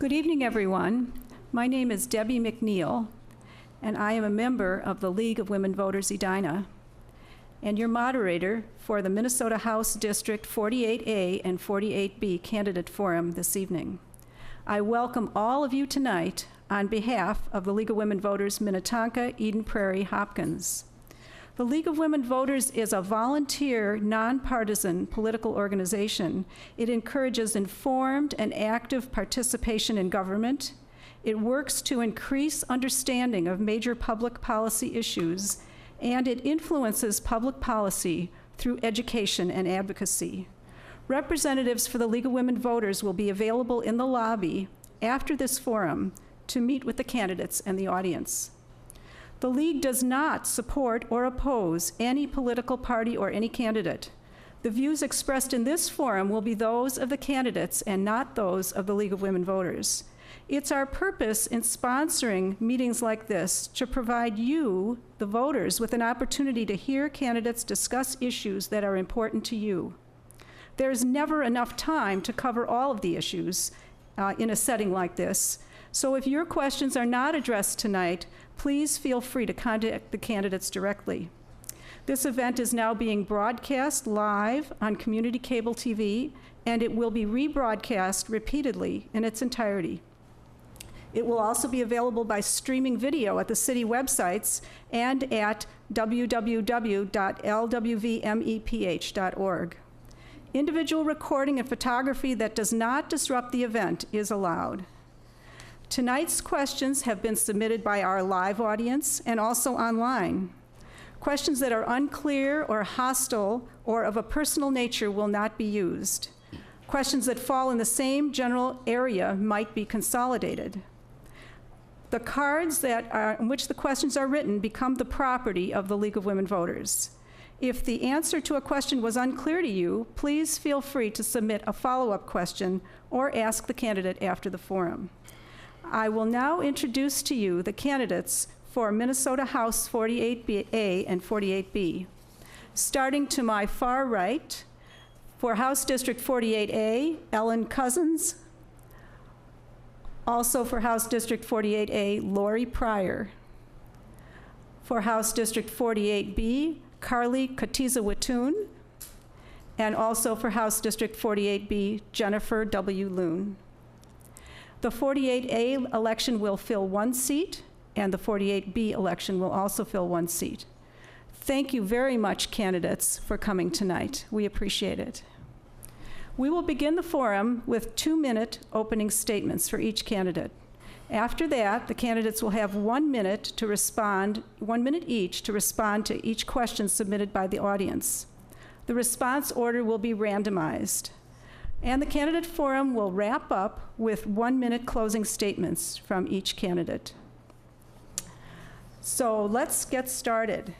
Good evening, everyone. My name is Debbie McNeil, and I am a member of the League of Women Voters Edina, and your moderator for the Minnesota House District 48A and 48B Candidate Forum this evening. I welcome all of you tonight on behalf of the League of Women Voters Minnetonka, Eden Prairie, Hopkins. The League of Women Voters is a volunteer, nonpartisan political organization. It encourages informed and active participation in government. It works to increase understanding of major public policy issues, and it influences public policy through education and advocacy. Representatives for the League of Women Voters will be available in the lobby after this forum to meet with the candidates and the audience. The League does not support or oppose any political party or any candidate. The views expressed in this forum will be those of the candidates and not those of the League of Women Voters. It's our purpose in sponsoring meetings like this to provide you, the voters, with an opportunity to hear candidates discuss issues that are important to you. There's never enough time to cover all of the issues in a setting like this. So if your questions are not addressed tonight, please feel free to contact the candidates directly. This event is now being broadcast live on community cable TV, and it will be rebroadcast repeatedly in its entirety. It will also be available by streaming video at the city websites and at www.lwvmeph.org. Individual recording and photography that does not disrupt the event is allowed. Tonight's questions have been submitted by our live audience and also online. Questions that are unclear or hostile or of a personal nature will not be used. Questions that fall in the same general area might be consolidated. The cards in which the questions are written become the property of the League of Women Voters. If the answer to a question was unclear to you, please feel free to submit a follow-up question or ask the candidate after the forum. I will now introduce to you the candidates for Minnesota House 48A and 48B. Starting to my far right, for House District 48A, Ellen Cousins. Also for House District 48A, Laurie Pryor. For House District 48B, Carlie Kotyza-Witthuhn. And also for House District 48B, Jennifer W. Loon. The 48A election will fill one seat, and the 48B election will also fill one seat. Thank you very much, candidates, for coming tonight. We appreciate it. We will begin the forum with 2-minute opening statements for each candidate. After that, the candidates will have 1 minute to respond, 1 minute each to respond to each question submitted by the audience. The response order will be randomized. And the candidate forum will wrap up with 1-minute closing statements from each candidate. So let's get started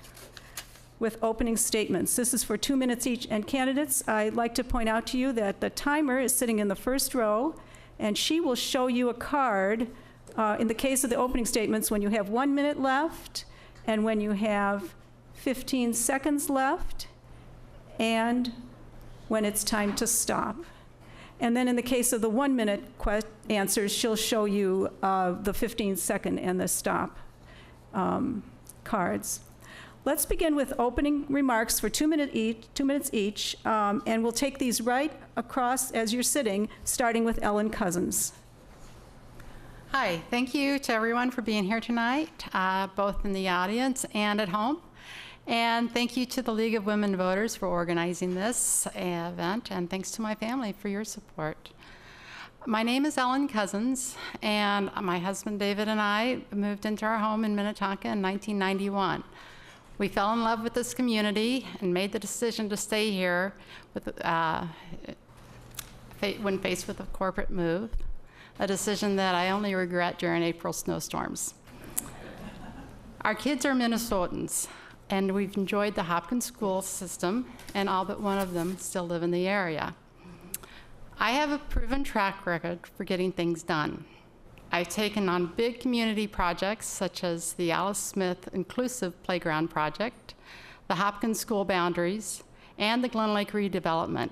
with opening statements. This is for 2 minutes each. And candidates, I'd like to point out to you that the timer is sitting in the first row, and she will show you a card in the case of the opening statements when you have 1 minute left, and when you have 15 seconds left, and when it's time to stop. And then in the case of the 1 minute answers, she'll show you the 15-second and the stop cards. Let's begin with opening remarks for 2 minutes each, and we'll take these right across as you're sitting, starting with Ellen Cousins. Hi, thank you to everyone for being here tonight, both in the audience and at home. And thank you to the League of Women Voters for organizing this event, and thanks to my family for your support. My name is Ellen Cousins, and my husband David and I moved into our home in Minnetonka in 1991. We fell in love with this community and made the decision to stay here when faced with a corporate move, a decision that I only regret during April snowstorms. Our kids are Minnesotans, and we've enjoyed the Hopkins school system, and all but one of them still live in the area. I have a proven track record for getting things done. I've taken on big community projects such as the Alice Smith Inclusive Playground Project, the Hopkins School Boundaries, and the Glen Lake redevelopment.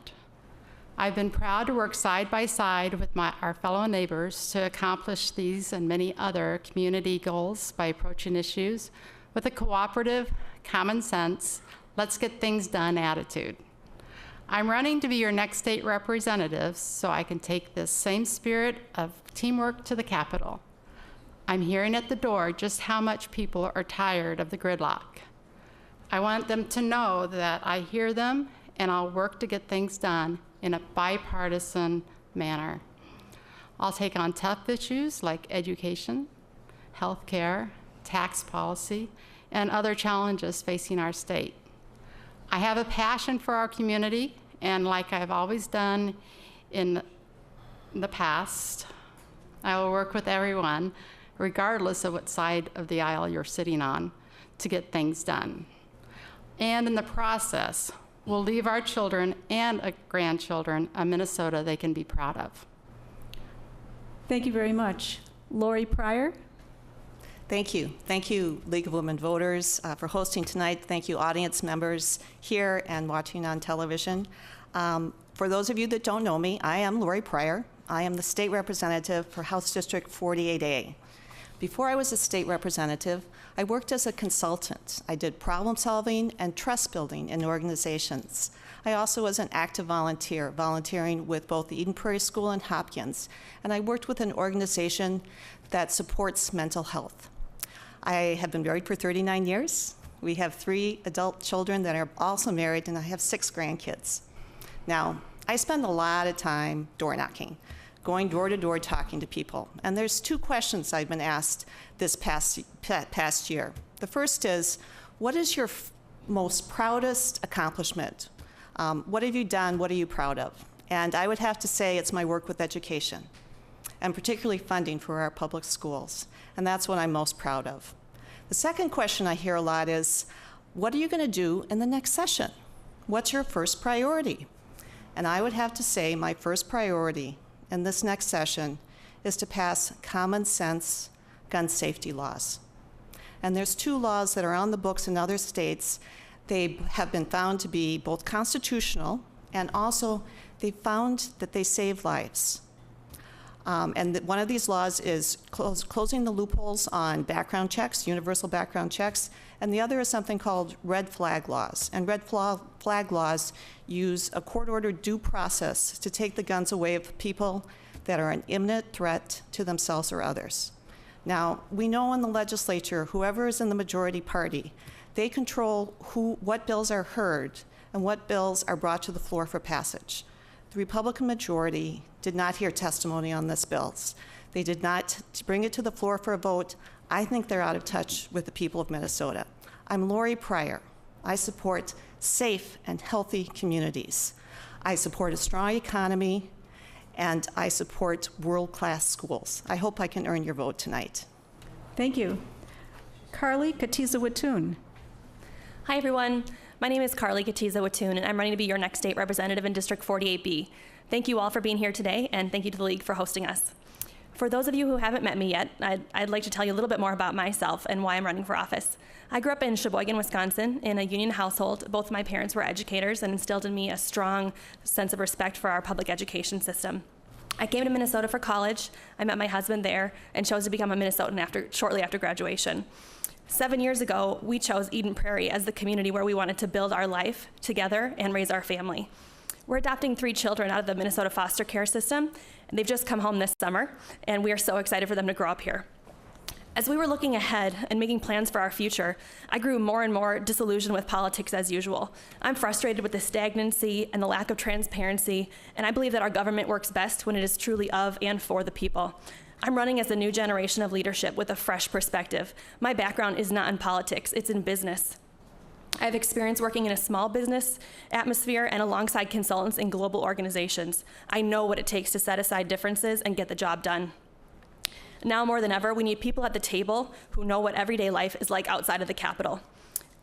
I've been proud to work side by side with our fellow neighbors to accomplish these and many other community goals by approaching issues with a cooperative, common sense, let's get things done attitude. I'm running to be your next state representative so I can take this same spirit of teamwork to the Capitol. I'm hearing at the door just how much people are tired of the gridlock. I want them to know that I hear them and I'll work to get things done in a bipartisan manner. I'll take on tough issues like education, healthcare, tax policy, and other challenges facing our state. I have a passion for our community, and like I've always done in the past, I will work with everyone, regardless of what side of the aisle you're sitting on, to get things done. And in the process, we'll leave our children and grandchildren a Minnesota they can be proud of. Thank you very much. Laurie Pryor? Thank you. Thank you, League of Women Voters, for hosting tonight. Thank you, audience members here and watching on television. For those of you that don't know me, I am Laurie Pryor. I am the state representative for House District 48A. Before I was a state representative, I worked as a consultant. I did problem solving and trust building in organizations. I also was an active volunteer, volunteering with both the Eden Prairie School and Hopkins, and I worked with an organization that supports mental health. I have been married for 39 years. We have 3 adult children that are also married, and I have 6 grandkids. Now, I spend a lot of time door knocking, going door to door talking to people. And there's 2 questions I've been asked this past year. The first is, what is your most proudest accomplishment? What have you done? What are you proud of? And I would have to say it's my work with education, and particularly funding for our public schools. And that's what I'm most proud of. The second question I hear a lot is, what are you going to do in the next session? What's your first priority? And I would have to say my first priority in this next session is to pass common sense gun safety laws. And there's 2 laws that are on the books in other states. They have been found to be both constitutional, and also they found that they save lives. One of these laws is closing the loopholes on background checks, universal background checks, and the other is something called red flag laws. And red flag laws use a court-ordered due process to take the guns away of people that are an imminent threat to themselves or others. Now, we know in the legislature, whoever is in the majority party, they control what bills are heard and what bills are brought to the floor for passage. The Republican majority did not hear testimony on these bills. They did not bring it to the floor for a vote. I think they're out of touch with the people of Minnesota. I'm Laurie Pryor. I support safe and healthy communities. I support a strong economy, and I support world-class schools. I hope I can earn your vote tonight. Thank you. Carlie Kotyza-Witthuhn. Hi, everyone. My name is Carlie Kotyza-Witthuhn, and I'm running to be your next state representative in District 48B. Thank you all for being here today, and thank you to the League for hosting us. For those of you who haven't met me yet, I'd like to tell you a little bit more about myself and why I'm running for office. I grew up in Sheboygan, Wisconsin, in a union household. Both my parents were educators and instilled in me a strong sense of respect for our public education system. I came to Minnesota for college. I met my husband there and chose to become a Minnesotan shortly after graduation. 7 years ago, we chose Eden Prairie as the community where we wanted to build our life together and raise our family. We're adopting 3 children out of the Minnesota foster care system, and they've just come home this summer, and we are so excited for them to grow up here. As we were looking ahead and making plans for our future, I grew more and more disillusioned with politics as usual. I'm frustrated with the stagnancy and the lack of transparency, and I believe that our government works best when it is truly of and for the people. I'm running as a new generation of leadership with a fresh perspective. My background is not in politics, it's in business. I have experience working in a small business atmosphere and alongside consultants in global organizations. I know what it takes to set aside differences and get the job done. Now more than ever, we need people at the table who know what everyday life is like outside of the Capitol.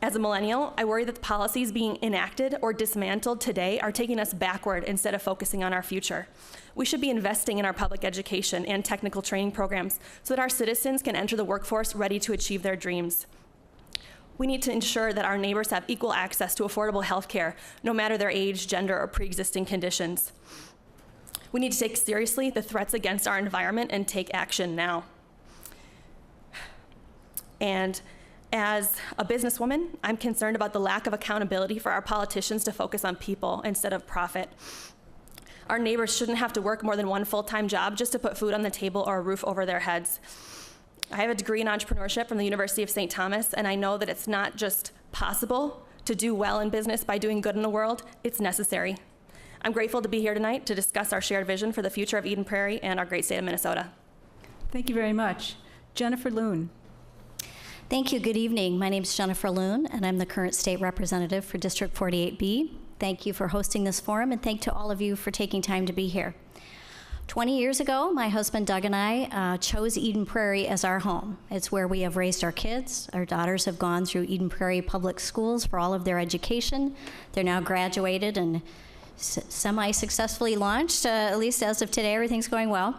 As a millennial, I worry that the policies being enacted or dismantled today are taking us backward instead of focusing on our future. We should be investing in our public education and technical training programs so that our citizens can enter the workforce ready to achieve their dreams. We need to ensure that our neighbors have equal access to affordable health care, no matter their age, gender, or pre-existing conditions. We need to take seriously the threats against our environment and take action now. And as a businesswoman, I'm concerned about the lack of accountability for our politicians to focus on people instead of profit. Our neighbors shouldn't have to work more than one full-time job just to put food on the table or a roof over their heads. I have a degree in entrepreneurship from the University of St. Thomas, and I know that it's not just possible to do well in business by doing good in the world, it's necessary. I'm grateful to be here tonight to discuss our shared vision for the future of Eden Prairie and our great state of Minnesota. Thank you very much. Jennifer Loon. Thank you. Good evening. My name is Jennifer Loon, and I'm the current state representative for District 48B. Thank you for hosting this forum, and thank to all of you for taking time to be here. 20 years ago, my husband Doug and I chose Eden Prairie as our home. It's where we have raised our kids. Our daughters have gone through Eden Prairie Public Schools for all of their education. They're now graduated and semi-successfully launched. At least as of today, everything's going well.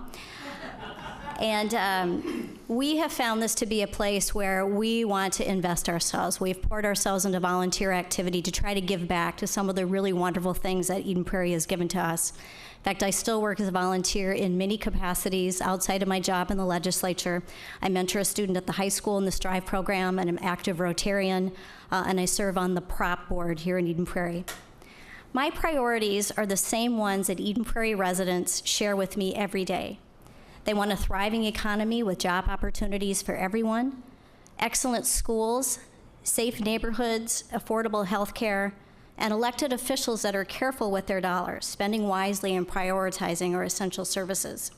And we have found this to be a place where we want to invest ourselves. We've poured ourselves into volunteer activity to try to give back to some of the really wonderful things that Eden Prairie has given to us. In fact, I still work as a volunteer in many capacities outside of my job in the legislature. I mentor a student at the high school in the Strive program, and I'm active Rotarian, and I serve on the prop board here in Eden Prairie. My priorities are the same ones that Eden Prairie residents share with me every day. They want a thriving economy with job opportunities for everyone, excellent schools, safe neighborhoods, affordable health care, and elected officials that are careful with their dollars, spending wisely and prioritizing our essential services.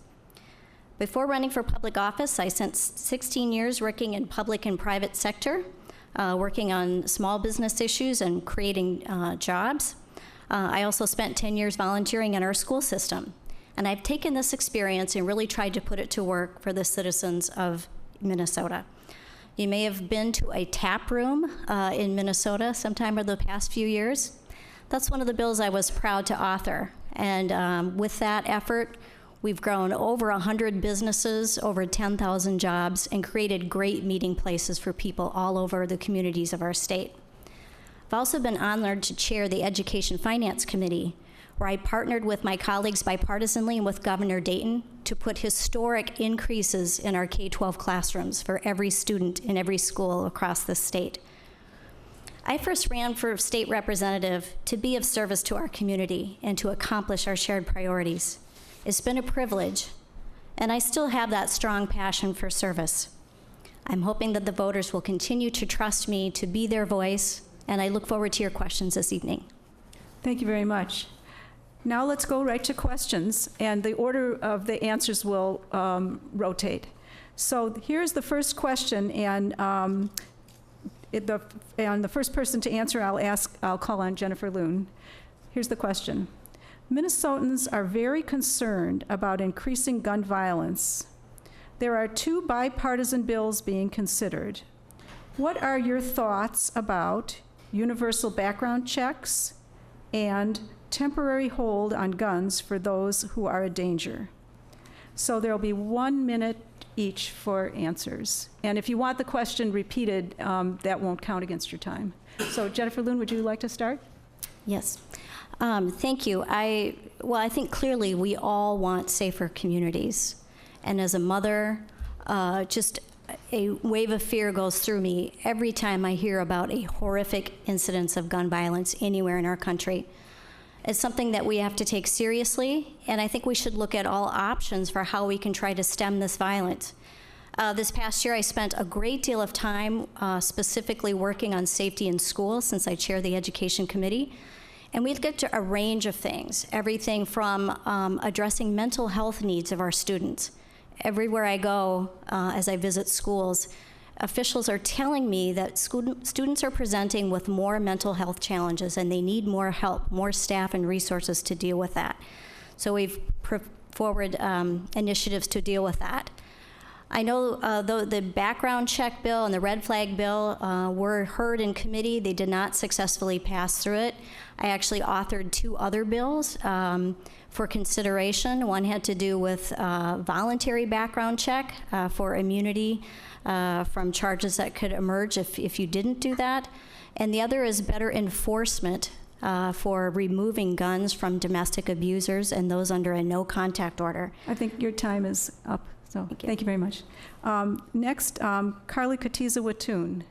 Before running for public office, I spent 16 years working in public and private sector, working on small business issues and creating jobs. I also spent 10 years volunteering in our school system. And I've taken this experience and really tried to put it to work for the citizens of Minnesota. You may have been to a tap room in Minnesota sometime over the past few years. That's one of the bills I was proud to author. And with that effort, we've grown over 100 businesses, over 10,000 jobs, and created great meeting places for people all over the communities of our state. I've also been honored to chair the Education Finance Committee, where I partnered with my colleagues bipartisanly and with Governor Dayton to put historic increases in our K-12 classrooms for every student in every school across the state. I first ran for state representative to be of service to our community and to accomplish our shared priorities. It's been a privilege, and I still have that strong passion for service. I'm hoping that the voters will continue to trust me to be their voice, and I look forward to your questions this evening. Thank you very much. Now let's go right to questions, and the order of the answers will rotate. So here's the first question, and the first person to answer, I'll call on Jennifer Loon. Here's the question. Minnesotans are very concerned about increasing gun violence. There are 2 bipartisan bills being considered. What are your thoughts about universal background checks and temporary hold on guns for those who are a danger? So there'll be 1 minute each for answers. And if you want the question repeated, that won't count against your time. So Jennifer Loon, would you like to start? Yes. Thank you. I think clearly we all want safer communities. And as a mother, just a wave of fear goes through me every time I hear about a horrific incidence of gun violence anywhere in our country. It's something that we have to take seriously, and I think we should look at all options for how we can try to stem this violence. This past year, I spent a great deal of time specifically working on safety in schools, since I chair the Education Committee. And we looked at a range of things, everything from addressing mental health needs of our students. Everywhere I go, as I visit schools, officials are telling me that students are presenting with more mental health challenges, and they need more help, more staff and resources to deal with that. So we've put forward initiatives to deal with that. I know the background check bill and the red flag bill were heard in committee. They did not successfully pass through it. I actually authored 2 other bills for consideration. One had to do with voluntary background check for immunity from charges that could emerge if you didn't do that. And the other is better enforcement for removing guns from domestic abusers and those under a no contact order. I think your time is up, so thank you very much. Next, Carlie Kotyza-Witthuhn.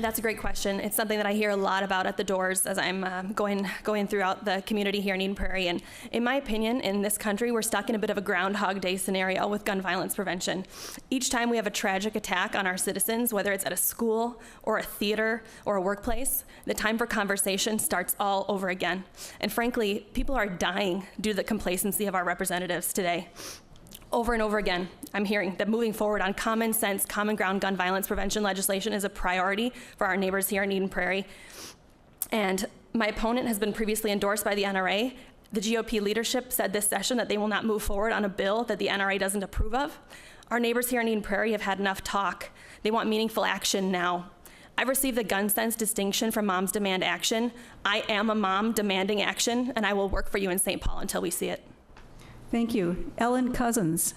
That's a great question. It's something that I hear a lot about at the doors as I'm going throughout the community here in Eden Prairie. And in my opinion, in this country, we're stuck in a bit of a Groundhog Day scenario with gun violence prevention. Each time we have a tragic attack on our citizens, whether it's at a school or a theater or a workplace, the time for conversation starts all over again. And frankly, people are dying due to the complacency of our representatives today. Over and over again, I'm hearing that moving forward on common sense, common ground gun violence prevention legislation is a priority for our neighbors here in Eden Prairie. And my opponent has been previously endorsed by the NRA. The GOP leadership said this session that they will not move forward on a bill that the NRA doesn't approve of. Our neighbors here in Eden Prairie have had enough talk. They want meaningful action now. I've received the Gun Sense distinction from Moms Demand Action. I am a mom demanding action, and I will work for you in St. Paul until we see it. Thank you. Ellen Cousins.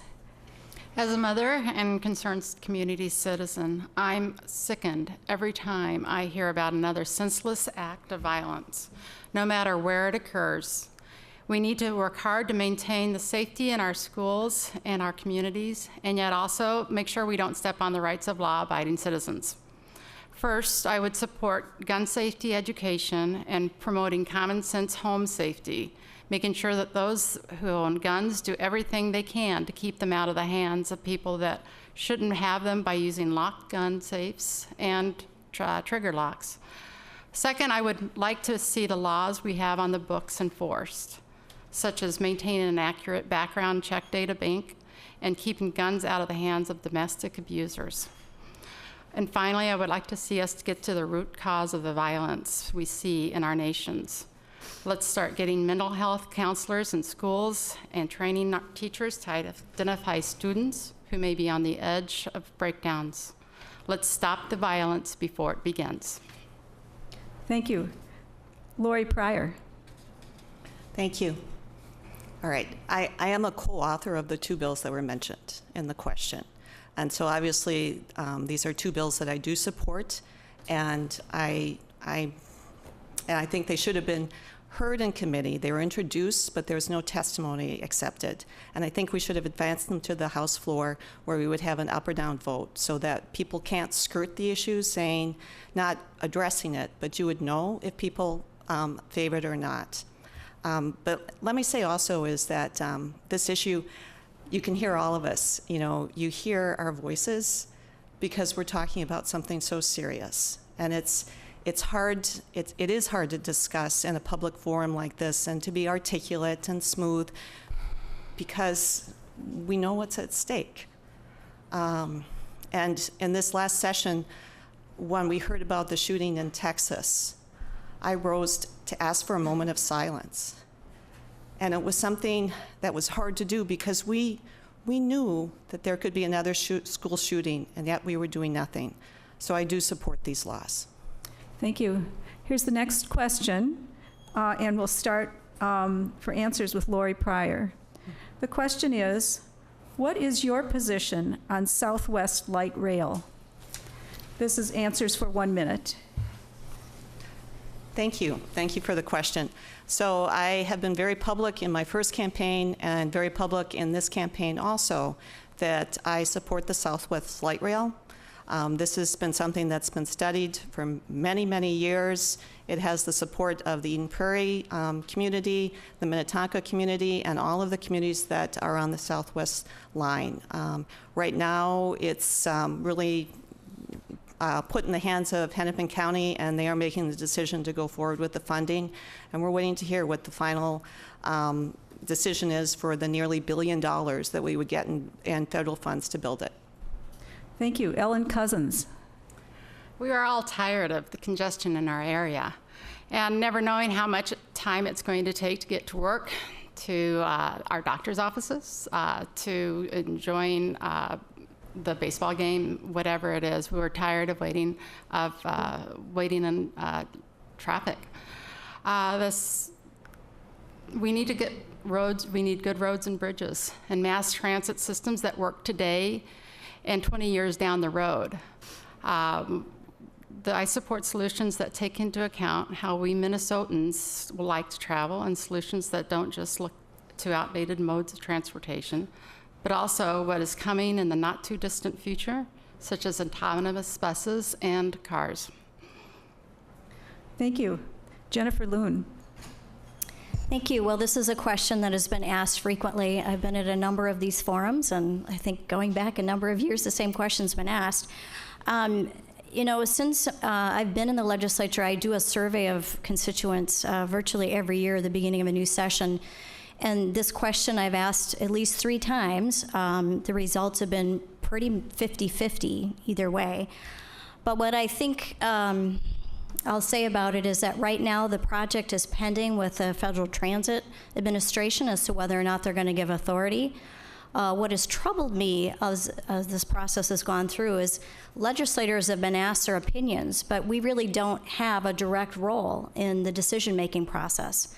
As a mother and concerned community citizen, I'm sickened every time I hear about another senseless act of violence, no matter where it occurs. We need to work hard to maintain the safety in our schools and our communities, and yet also make sure we don't step on the rights of law-abiding citizens. First, I would support gun safety education and promoting common sense home safety, making sure that those who own guns do everything they can to keep them out of the hands of people that shouldn't have them by using locked gun safes and trigger locks. Second, I would like to see the laws we have on the books enforced, such as maintaining an accurate background check data bank and keeping guns out of the hands of domestic abusers. And finally, I would like to see us get to the root cause of the violence we see in our nations. Let's start getting mental health counselors in schools and training teachers to identify students who may be on the edge of breakdowns. Let's stop the violence before it begins. Thank you. Laurie Pryor. Thank you. All right. I am a co-author of the two bills that were mentioned in the question. And so obviously, these are two bills that I do support, and I think they should have been heard in committee. They were introduced, but there's no testimony accepted. And I think we should have advanced them to the House floor where we would have an up or down vote so that people can't skirt the issue saying, not addressing it, but you would know if people favor it or not. But let me say also is that this issue, you can hear all of us, you hear our voices because we're talking about something so serious. And it's hard, it is hard to discuss in a public forum like this and to be articulate and smooth because we know what's at stake. And in this last session, when we heard about the shooting in Texas, I rose to ask for a moment of silence. And it was something that was hard to do because we knew that there could be another school shooting, and yet we were doing nothing. So I do support these laws. Thank you. Here's the next question, and we'll start for answers with Laurie Pryor. The question is, what is your position on Southwest Light Rail? This is answers for 1 minute. Thank you. Thank you for the question. So I have been very public in my first campaign and very public in this campaign also that I support the Southwest Light Rail. This has been something that's been studied for many, many years. It has the support of the Eden Prairie community, the Minnetonka community, and all of the communities that are on the Southwest line. Right now, it's really put in the hands of Hennepin County, and they are making the decision to go forward with the funding. And we're waiting to hear what the final decision is for the nearly $1 billion that we would get in federal funds to build it. Thank you. Ellen Cousins. We are all tired of the congestion in our area and never knowing how much time it's going to take to get to work, to our doctor's offices, to enjoying the baseball game, whatever it is. We're tired of waiting in traffic. We need to get roads, we need good roads and bridges and mass transit systems that work today and 20 years down the road. I support solutions that take into account how we Minnesotans would like to travel, and solutions that don't just look to outdated modes of transportation, but also what is coming in the not-too-distant future, such as autonomous buses and cars. Thank you. Jennifer Loon. Thank you. Well, this is a question that has been asked frequently. I've been at a number of these forums, and I think going back a number of years, the same question's been asked. You know, since I've been in the legislature, I do a survey of constituents virtually every year at the beginning of a new session. And this question I've asked at least 3 times. The results have been pretty 50-50 either way. But what I think I'll say about it is that right now the project is pending with the Federal Transit Administration as to whether or not they're going to give authority. What has troubled me as this process has gone through is legislators have been asked their opinions, but we really don't have a direct role in the decision-making process.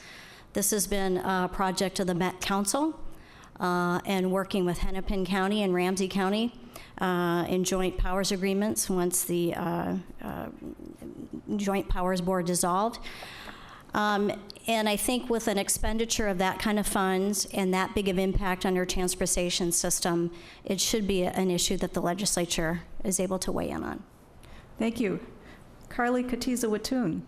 This has been a project of the Met Council and working with Hennepin County and Ramsey County in joint powers agreements once the Joint Powers Board dissolved. And I think with an expenditure of that kind of funds and that big of impact on your transportation system, it should be an issue that the legislature is able to weigh in on. Thank you. Carlie Kotyza-Witthuhn.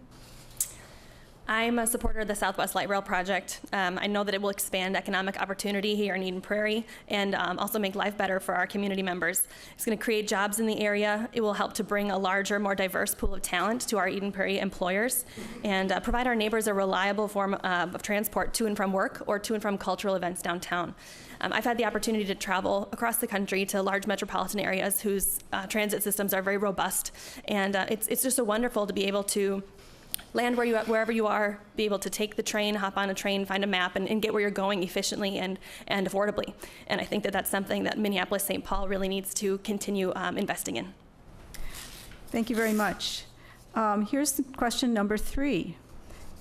I'm a supporter of the Southwest Light Rail project. I know that it will expand economic opportunity here in Eden Prairie and also make life better for our community members. It's going to create jobs in the area. It will help to bring a larger, more diverse pool of talent to our Eden Prairie employers and provide our neighbors a reliable form of transport to and from work or to and from cultural events downtown. I've had the opportunity to travel across the country to large metropolitan areas whose transit systems are very robust, and it's just so wonderful to be able to land wherever you are, be able to take the train, hop on a train, find a map, and get where you're going efficiently and affordably. And I think that that's something that Minneapolis-St. Paul really needs to continue investing in. Thank you very much. Here's the question number 3.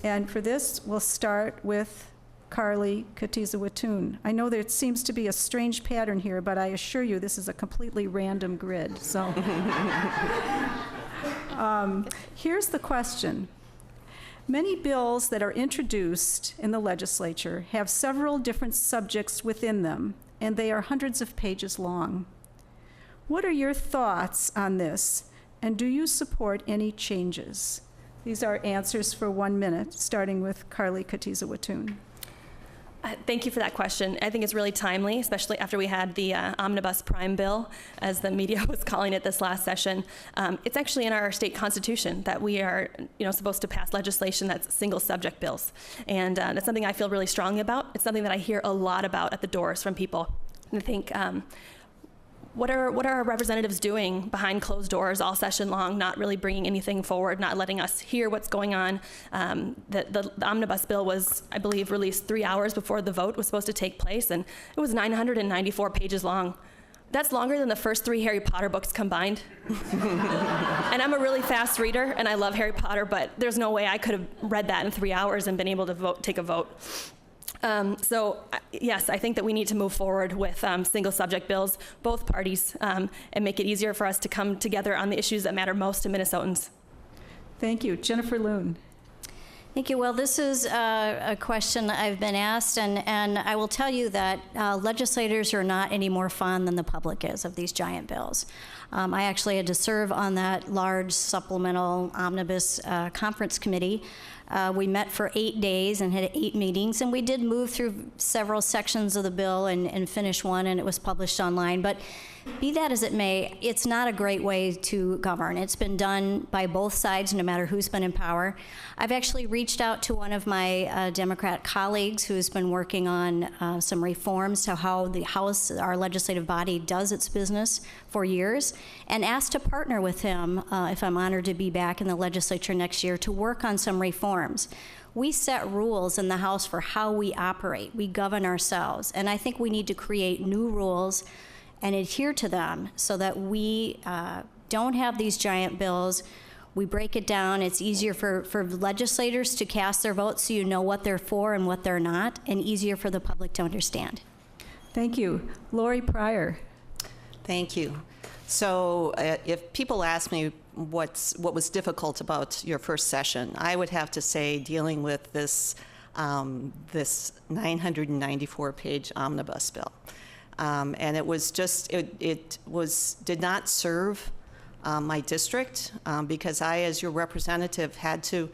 And for this, we'll start with Carlie Kotyza-Witthuhn. I know there seems to be a strange pattern here, but I assure you this is a completely random grid. So here's the question. Many bills that are introduced in the legislature have several different subjects within them, and they are hundreds of pages long. What are your thoughts on this, and do you support any changes? These are answers for 1 minute, starting with Carlie Kotyza-Witthuhn. Thank you for that question. I think it's really timely, especially after we had the Omnibus Prime Bill, as the media was calling it this last session. It's actually in our state constitution that we are, supposed to pass legislation that's single subject bills, and that's something I feel really strongly about. It's something that I hear a lot about at the doors from people. And I think, what are our representatives doing behind closed doors all session long, not really bringing anything forward, not letting us hear what's going on? The omnibus bill was, I believe, released 3 hours before the vote was supposed to take place, and it was 994 pages long. That's longer than the first 3 Harry Potter books combined. And I'm a really fast reader, and I love Harry Potter, but there's no way I could have read that in 3 hours and been able to take a vote. So yes, I think that we need to move forward with single subject bills, both parties, and make it easier for us to come together on the issues that matter most to Minnesotans. Thank you. Jennifer Loon. Thank you. Well, this is a question I've been asked, and I will tell you that legislators are not any more fond than the public is of these giant bills. I actually had to serve on that large supplemental omnibus conference committee. We met for 8 days and had 8 meetings, and we did move through several sections of the bill and finish one, and it was published online. But be that as it may, it's not a great way to govern. It's been done by both sides, no matter who's been in power. I've actually reached out to one of my Democrat colleagues who's been working on some reforms to how the House, our legislative body, does its business for years, and asked to partner with him, if I'm honored to be back in the legislature next year, to work on some reforms. We set rules in the House for how we operate. We govern ourselves, and I think we need to create new rules and adhere to them so that we don't have these giant bills. We break it down. It's easier for legislators to cast their votes so you know what they're for and what they're not, and easier for the public to understand. Thank you. Laurie Pryor. Thank you. So if people ask me what was difficult about your first session, I would have to say dealing with this 994-page omnibus bill. And it was just, did not serve my district because I, as your representative, had to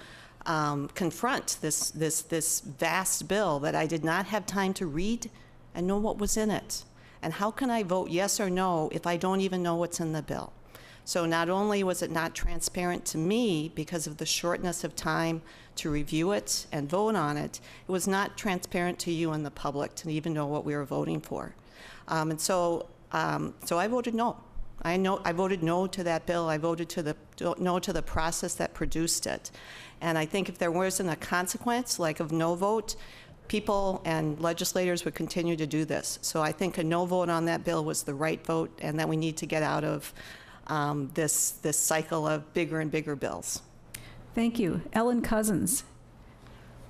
confront this vast bill that I did not have time to read and know what was in it. And how can I vote yes or no if I don't even know what's in the bill? So not only was it not transparent to me because of the shortness of time to review it and vote on it, it was not transparent to you and the public to even know what we were voting for. So I voted no. I voted no to that bill. I voted no to the process that produced it. And I think if there wasn't a consequence, like of no vote, people and legislators would continue to do this. So I think a no vote on that bill was the right vote, and that we need to get out of this cycle of bigger and bigger bills. Thank you. Ellen Cousins.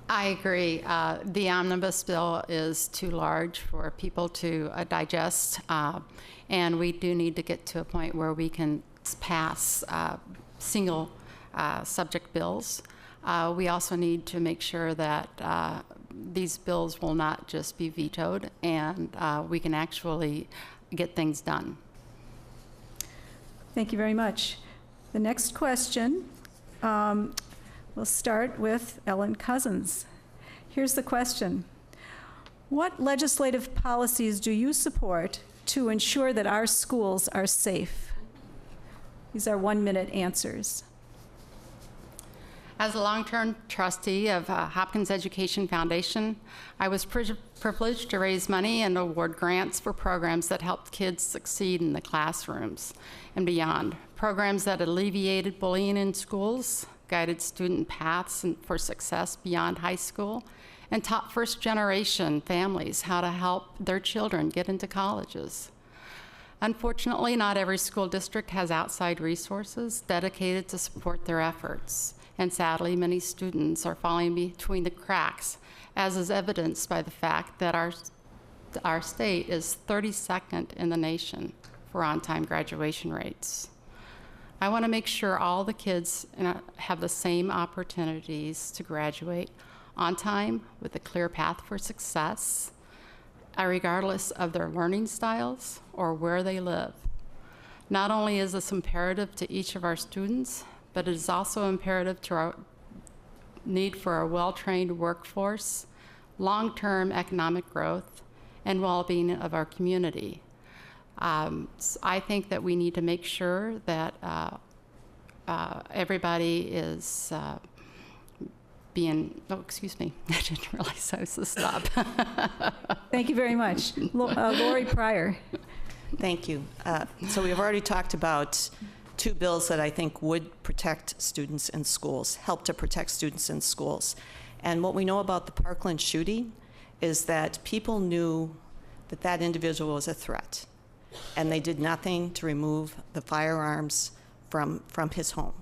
I agree. The omnibus bill is too large for people to digest, and we do need to get to a point where we can pass single subject bills. We also need to make sure that these bills will not just be vetoed, and we can actually get things done. Thank you very much. The next question, we'll start with Ellen Cousins. Here's the question. What legislative policies do you support to ensure that our schools are safe? These are 1-minute answers. As a long-term trustee of Hopkins Education Foundation, I was privileged to raise money and award grants for programs that helped kids succeed in the classrooms and beyond. Programs that alleviated bullying in schools, guided student paths for success beyond high school, and taught first-generation families how to help their children get into colleges. Unfortunately, not every school district has outside resources dedicated to support their efforts. And sadly, many students are falling between the cracks, as is evidenced by the fact that our state is 32nd in the nation for on-time graduation rates. I want to make sure all the kids have the same opportunities to graduate on time with a clear path for success, regardless of their learning styles or where they live. Not only is this imperative to each of our students, but it is also imperative to our need for a well-trained workforce, long-term economic growth, and well-being of our community. I think that we need to make sure that everybody is excuse me, I didn't realize I was to stop. Thank you very much. Laurie Pryor. Thank you. So we've already talked about 2 bills that I think would protect students in schools, help to protect students in schools. And what we know about the Parkland shooting is that people knew that that individual was a threat, and they did nothing to remove the firearms from his home.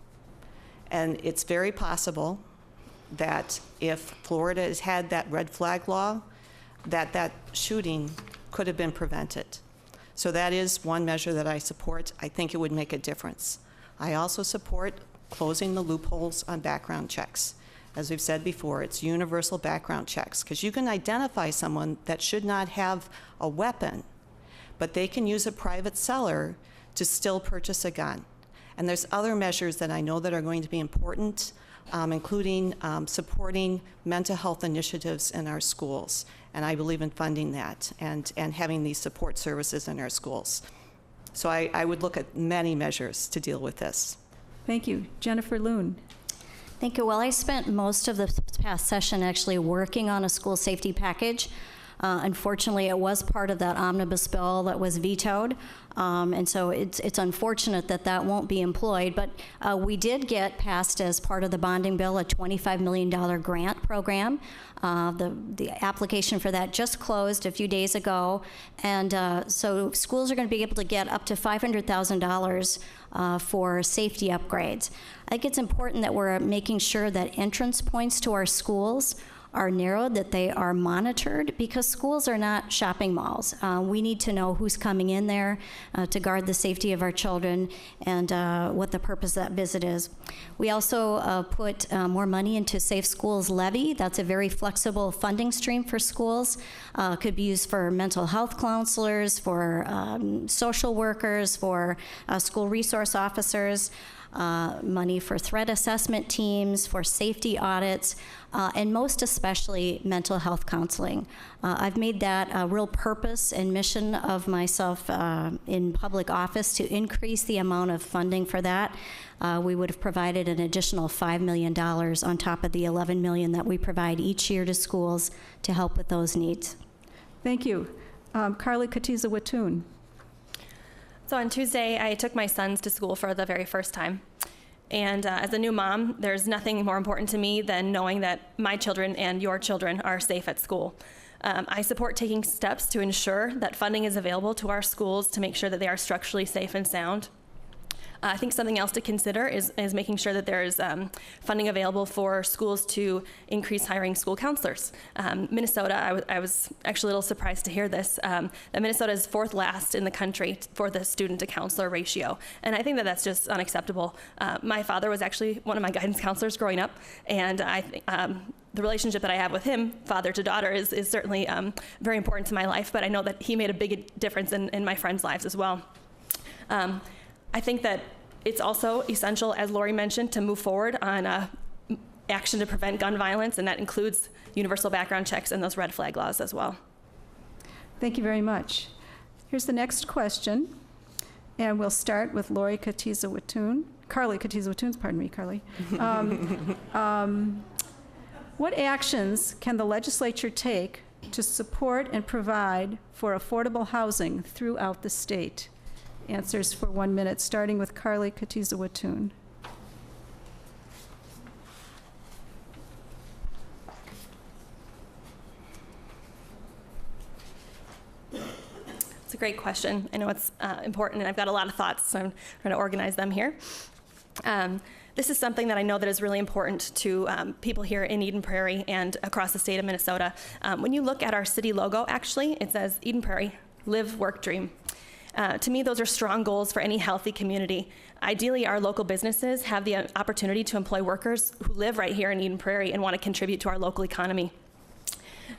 And it's very possible that if Florida has had that red flag law, that shooting could have been prevented. So that is one measure that I support. I think it would make a difference. I also support closing the loopholes on background checks. As we've said before, it's universal background checks, because you can identify someone that should not have a weapon, but they can use a private seller to still purchase a gun. And there's other measures that I know that are going to be important, including supporting mental health initiatives in our schools. And I believe in funding that and having these support services in our schools. So I would look at many measures to deal with this. Thank you. Jennifer Loon. Thank you. Well, I spent most of the past session actually working on a school safety package. Unfortunately, it was part of that omnibus bill that was vetoed, and so it's unfortunate that that won't be employed. But we did get passed, as part of the bonding bill, a $25 million grant program. The application for that just closed a few days ago, and so schools are going to be able to get up to $500,000 for safety upgrades. I think it's important that we're making sure that entrance points to our schools are narrowed, that they are monitored, because schools are not shopping malls. We need to know who's coming in there to guard the safety of our children and what the purpose of that visit is. We also put more money into Safe Schools Levy. That's a very flexible funding stream for schools. Could be used for mental health counselors, for social workers, for school resource officers. Money for threat assessment teams, for safety audits, and most especially mental health counseling. I've made that a real purpose and mission of myself in public office to increase the amount of funding for that. We would have provided an additional $5 million on top of the $11 million that we provide each year to schools to help with those needs. Thank you. Carlie Kotyza-Witthuhn. So on Tuesday, I took my sons to school for the very first time. And as a new mom, there's nothing more important to me than knowing that my children and your children are safe at school. I support taking steps to ensure that funding is available to our schools to make sure that they are structurally safe and sound. I think something else to consider is making sure that there is funding available for schools to increase hiring school counselors. Minnesota, I was actually a little surprised to hear this, that Minnesota is 4th last in the country for the student to counselor ratio. And I think that that's just unacceptable. My father was actually one of my guidance counselors growing up, and I think the relationship that I have with him, father to daughter, is certainly very important to my life, but I know that he made a big difference in my friends' lives as well. I think that it's also essential, as Laurie mentioned, to move forward on action to prevent gun violence, and that includes universal background checks and those red flag laws as well. Thank you very much. Here's the next question, and we'll start with Laurie Kotyza-Witthuhn. Carlie Kotyza-Witthuhn, pardon me, Carlie. What actions can the legislature take to support and provide for affordable housing throughout the state? Answers for 1 minute, starting with Carlie Kotyza-Witthuhn. It's a great question. I know it's important, and I've got a lot of thoughts, so I'm trying to organize them here. This is something that I know that is really important to people here in Eden Prairie and across the state of Minnesota. When you look at our city logo, actually, it says Eden Prairie, live, work, dream. To me, those are strong goals for any healthy community. Ideally, our local businesses have the opportunity to employ workers who live right here in Eden Prairie and want to contribute to our local economy.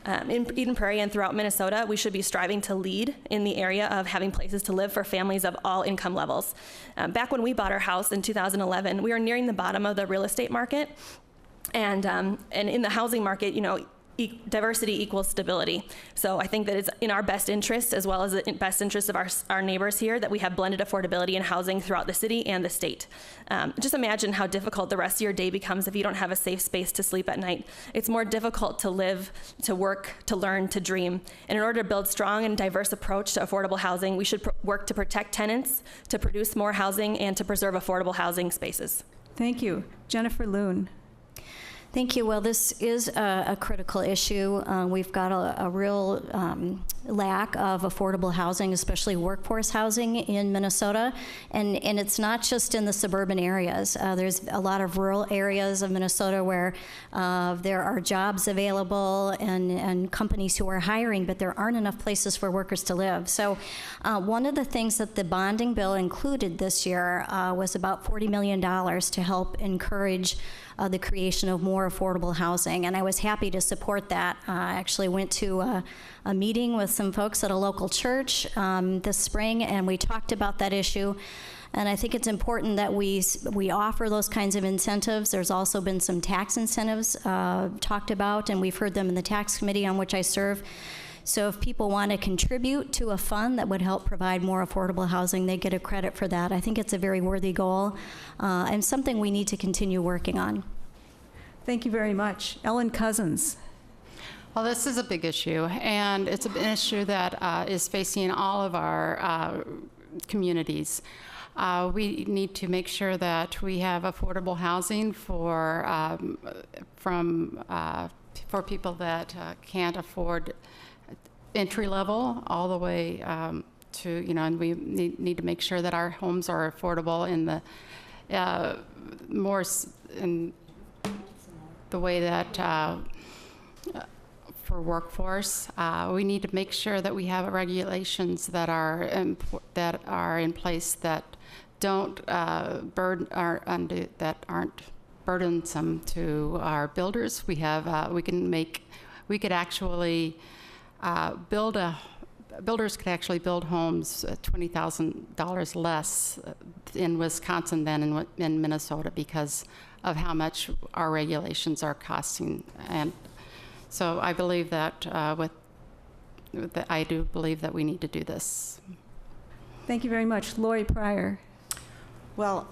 In Eden Prairie and throughout Minnesota, we should be striving to lead in the area of having places to live for families of all income levels. Back when we bought our house in 2011, we were nearing the bottom of the real estate market. And in the housing market, you know, diversity equals stability. So I think that it's in our best interest, as well as the best interest of our neighbors here, that we have blended affordability in housing throughout the city and the state. Just imagine how difficult the rest of your day becomes if you don't have a safe space to sleep at night. It's more difficult to live, to work, to learn, to dream. And in order to build strong and diverse approach to affordable housing, we should work to protect tenants, to produce more housing, and to preserve affordable housing spaces. Thank you. Jennifer Loon. Thank you. Well, this is a critical issue. We've got a real lack of affordable housing, especially workforce housing in Minnesota. And it's not just in the suburban areas. There's a lot of rural areas of Minnesota where there are jobs available and companies who are hiring, but there aren't enough places for workers to live. So one of the things that the bonding bill included this year was about $40 million to help encourage the creation of more affordable housing, and I was happy to support that. I actually went to a meeting with some folks at a local church this spring, and we talked about that issue. And I think it's important that we offer those kinds of incentives. There's also been some tax incentives talked about, and we've heard them in the tax committee on which I serve. So if people want to contribute to a fund that would help provide more affordable housing, they get a credit for that. I think it's a very worthy goal and something we need to continue working on. Thank you very much. Ellen Cousins. Well, this is a big issue, and it's an issue that is facing all of our communities. We need to make sure that we have affordable housing for people that can't afford entry level all the way to, you know, and we need to make sure that our homes are affordable in the more in the way that for workforce. We need to make sure that we have regulations that are in place that don't that aren't burdensome to our builders. We could actually builders could actually build homes $20,000 less in Wisconsin than in Minnesota because of how much our regulations are costing. And so I believe that I do believe that we need to do this. Thank you very much. Laurie Pryor. Well,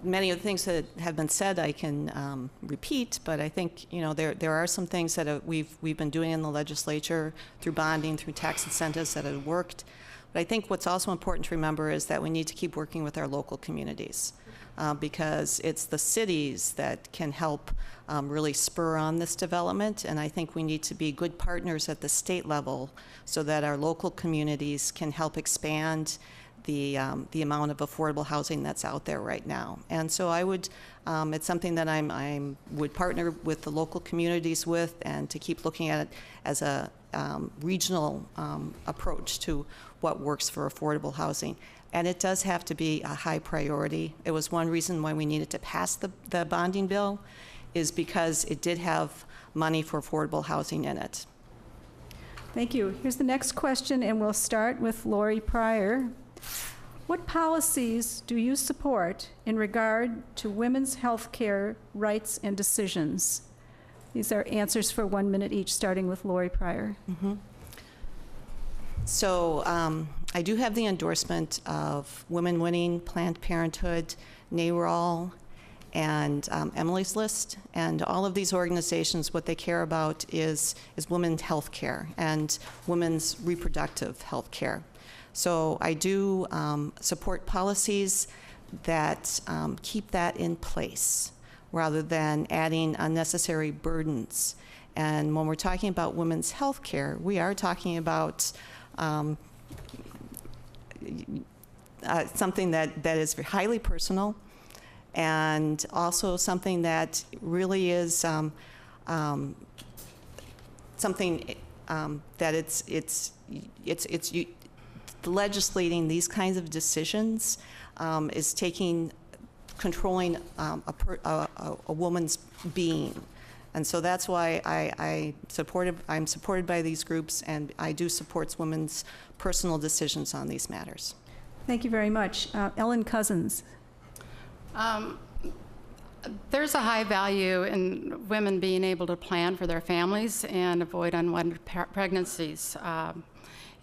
many of the things that have been said I can repeat, but I think there are some things that we've been doing in the legislature through bonding, through tax incentives that have worked. But I think what's also important to remember is that we need to keep working with our local communities because it's the cities that can help really spur on this development, and I think we need to be good partners at the state level so that our local communities can help expand the amount of affordable housing that's out there right now. And so I would, it's something that I would partner with the local communities with, and to keep looking at it as a regional approach to what works for affordable housing. And it does have to be a high priority. It was one reason why we needed to pass the bonding bill, is because it did have money for affordable housing in it. Thank you. Here's the next question, and we'll start with Laurie Pryor. What policies do you support in regard to women's health care rights and decisions? These are answers for 1 minute each, starting with Laurie Pryor. Mm-hmm. So I do have the endorsement of Women Winning, Planned Parenthood, NARAL, and Emily's List. And all of these organizations, what they care about is women's health care and women's reproductive health care. So I do support policies that keep that in place rather than adding unnecessary burdens. And when we're talking about women's health care, we are talking about something that is highly personal, and also something that really is something that it's legislating these kinds of decisions is controlling a woman's being. And so that's why I'm supported by these groups, and I do support women's personal decisions on these matters. Thank you very much. Ellen Cousins. There's a high value in women being able to plan for their families and avoid unwanted pregnancies.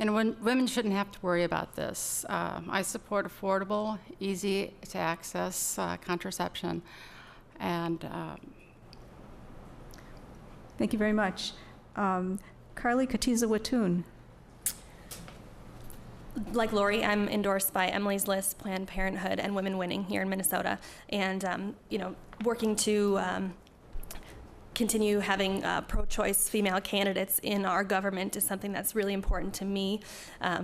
And women shouldn't have to worry about this. I support affordable, easy to access contraception. And thank you very much. Carlie Kotyza-Witthuhn. Like Laurie, I'm endorsed by Emily's List, Planned Parenthood, and Women Winning here in Minnesota, and working to continue having pro-choice female candidates in our government is something that's really important to me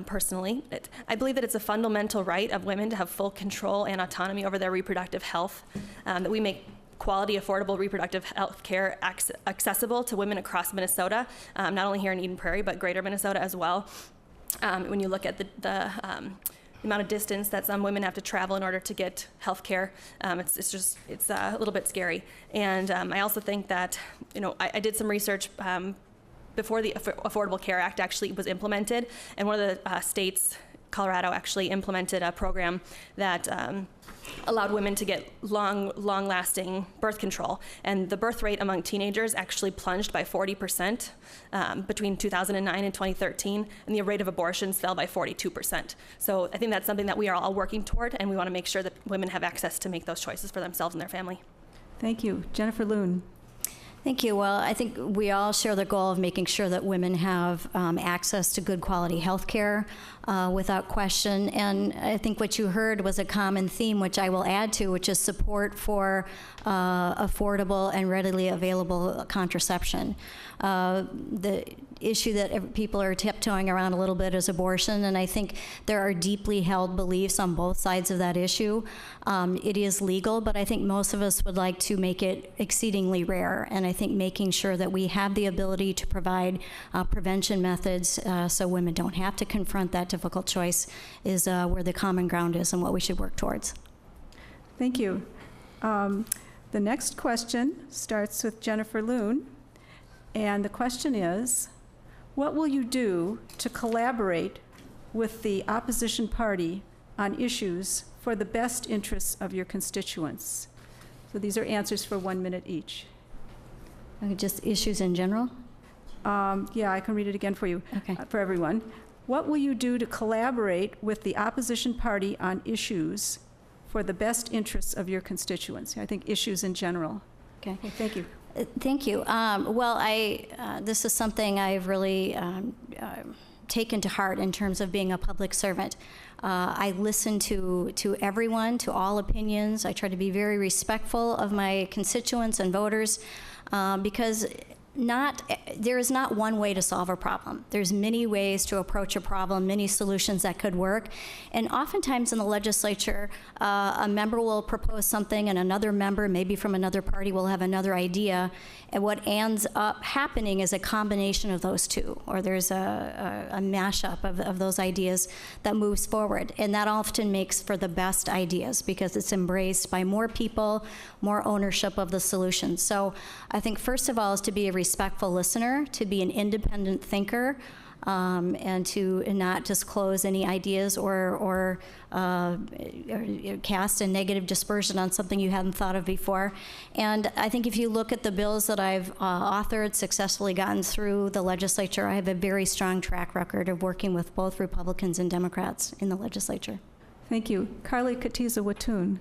personally. I believe that it's a fundamental right of women to have full control and autonomy over their reproductive health, that we make quality, affordable reproductive health care accessible to women across Minnesota, not only here in Eden Prairie, but greater Minnesota as well. When you look at the amount of distance that some women have to travel in order to get health care, it's a little bit scary. And I also think that, I did some research before the Affordable Care Act actually was implemented, and one of the states, Colorado, actually implemented a program that allowed women to get long-lasting birth control. And the birth rate among teenagers actually plunged by 40% between 2009 and 2013, and the rate of abortions fell by 42%. So I think that's something that we are all working toward, and we want to make sure that women have access to make those choices for themselves and their family. Thank you. Jennifer Loon. Thank you. Well, I think we all share the goal of making sure that women have access to good quality health care without question. And I think what you heard was a common theme, which I will add to, which is support for affordable and readily available contraception. The issue that people are tiptoeing around a little bit is abortion, and I think there are deeply held beliefs on both sides of that issue. It is legal, but I think most of us would like to make it exceedingly rare, and I think making sure that we have the ability to provide prevention methods so women don't have to confront that difficult choice is where the common ground is and what we should work towards. Thank you. The next question starts with Jennifer Loon, and the question is, what will you do to collaborate with the opposition party on issues for the best interests of your constituents? So these are answers for 1 minute each. Just issues in general? Yeah, I can read it again for you, Okay. for everyone. What will you do to collaborate with the opposition party on issues for the best interests of your constituents? I think issues in general. Okay. Okay, thank you. Thank you. Well, this is something I've really taken to heart in terms of being a public servant. I listen to everyone, to all opinions. I try to be very respectful of my constituents and voters because there is not one way to solve a problem. There's many ways to approach a problem, many solutions that could work. And oftentimes in the legislature, a member will propose something and another member, maybe from another party, will have another idea. And what ends up happening is a combination of those two, or there's a mashup of those ideas that moves forward. And that often makes for the best ideas because it's embraced by more people, more ownership of the solution. So I think first of all is to be a respectful listener, to be an independent thinker, and to not disclose any ideas or cast a negative dispersion on something you hadn't thought of before. And I think if you look at the bills that I've authored, successfully gotten through the legislature, I have a very strong track record of working with both Republicans and Democrats in the legislature. Thank you. Carlie Kotyza-Witthuhn.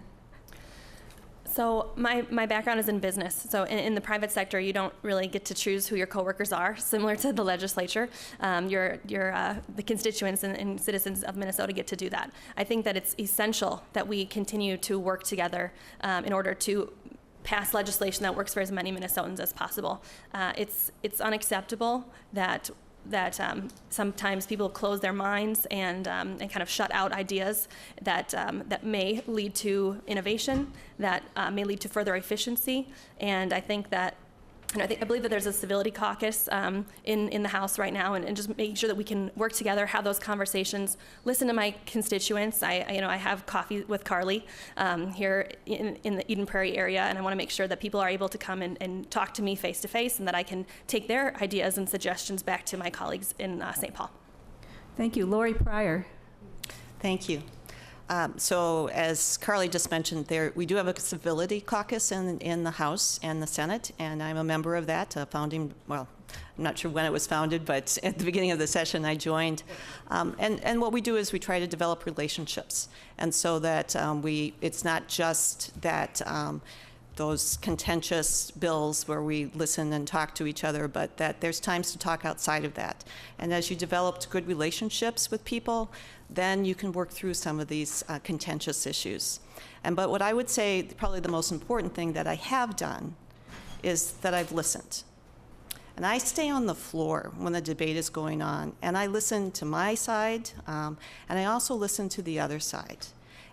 So my background is in business. So in the private sector, you don't really get to choose who your coworkers are, similar to the legislature. The constituents and citizens of Minnesota get to do that. I think that it's essential that we continue to work together in order to pass legislation that works for as many Minnesotans as possible. It's unacceptable that sometimes people close their minds and kind of shut out ideas that may lead to innovation, that may lead to further efficiency. And I think that, I believe that there's a civility caucus in the House right now, and just making sure that we can work together, have those conversations, listen to my constituents. I have coffee with Carlie here in the Eden Prairie area, and I want to make sure that people are able to come and talk to me face to face, and that I can take their ideas and suggestions back to my colleagues in St. Paul. Thank you. Laurie Pryor. Thank you. So as Carlie just mentioned, we do have a civility caucus in the House and the Senate, and I'm a member of that, I'm not sure when it was founded, but at the beginning of the session I joined. And what we do is we try to develop relationships, and so that it's not just that those contentious bills where we listen and talk to each other, but that there's times to talk outside of that. And as you developed good relationships with people, then you can work through some of these contentious issues. But what I would say, probably the most important thing that I have done is that I've listened. And I stay on the floor when the debate is going on, and I listen to my side, and I also listen to the other side.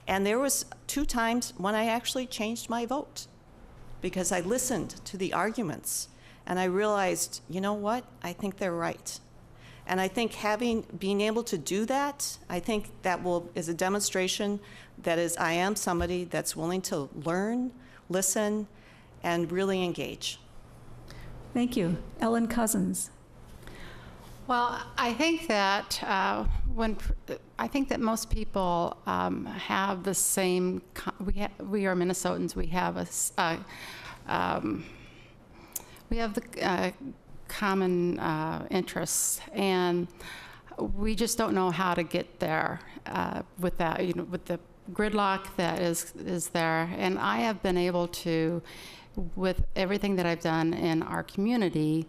And there was 2 times when I actually changed my vote, because I listened to the arguments and I realized, you know what, I think they're right. And I think being able to do that, I think that is a demonstration that I am somebody that's willing to learn, listen, and really engage. Thank you. Ellen Cousins. Well, I think that most people have the same. We are Minnesotans. We have the common interests, and we just don't know how to get there with that. With the gridlock that is there, and I have been able to, with everything that I've done in our community,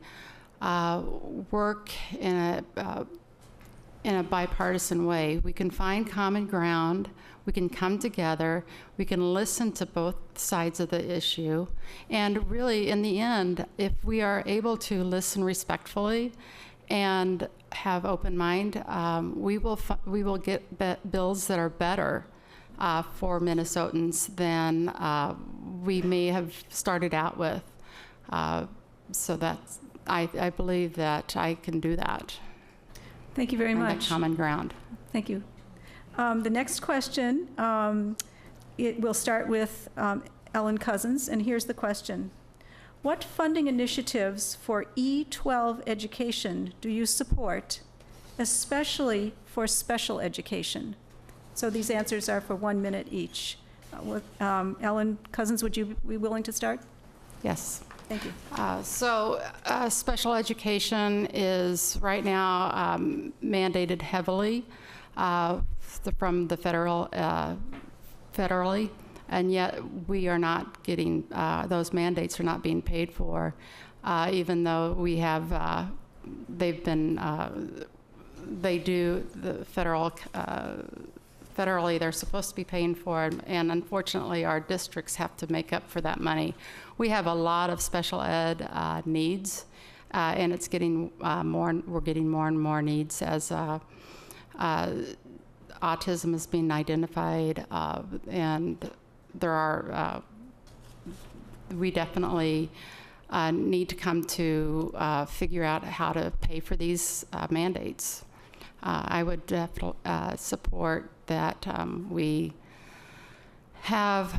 work in a bipartisan way. We can find common ground, we can come together, we can listen to both sides of the issue, and really, in the end, if we are able to listen respectfully and have open mind, we will get bills that are better for Minnesotans than we may have started out with. So that's, I believe that I can do that. Thank you very Find much. that common ground. Thank you. The next question, it will start with Ellen Cousins, and here's the question. What funding initiatives for E12 education do you support, especially for special education? So these answers are for 1 minute each. Ellen Cousins, would you be willing to start? Yes. Thank you. Special education is right now mandated heavily from the federally, and yet we are not getting, those mandates are not being paid for, even though we have, they've been, they do, the federally they're supposed to be paying for it, and unfortunately our districts have to make up for that money. We have a lot of special ed needs, and it's getting we're getting more and more needs as autism is being identified, and there are, we definitely need to come to figure out how to pay for these mandates. I would definitely support that we have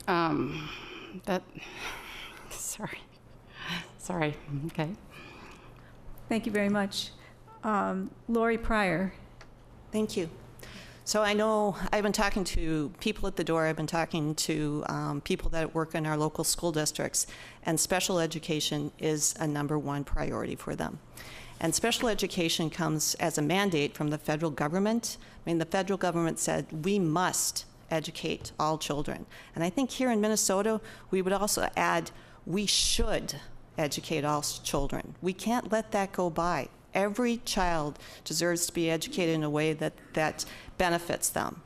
that, sorry, okay. Thank you very much. Laurie Pryor. Thank you. So I know I've been talking to people at the door, I've been talking to people that work in our local school districts, and special education is a #1 priority for them. And special education comes as a mandate from the federal government. I mean, the federal government said we must educate all children. And I think here in Minnesota, we would also add, we should educate all children. We can't let that go by. Every child deserves to be educated in a way that benefits them.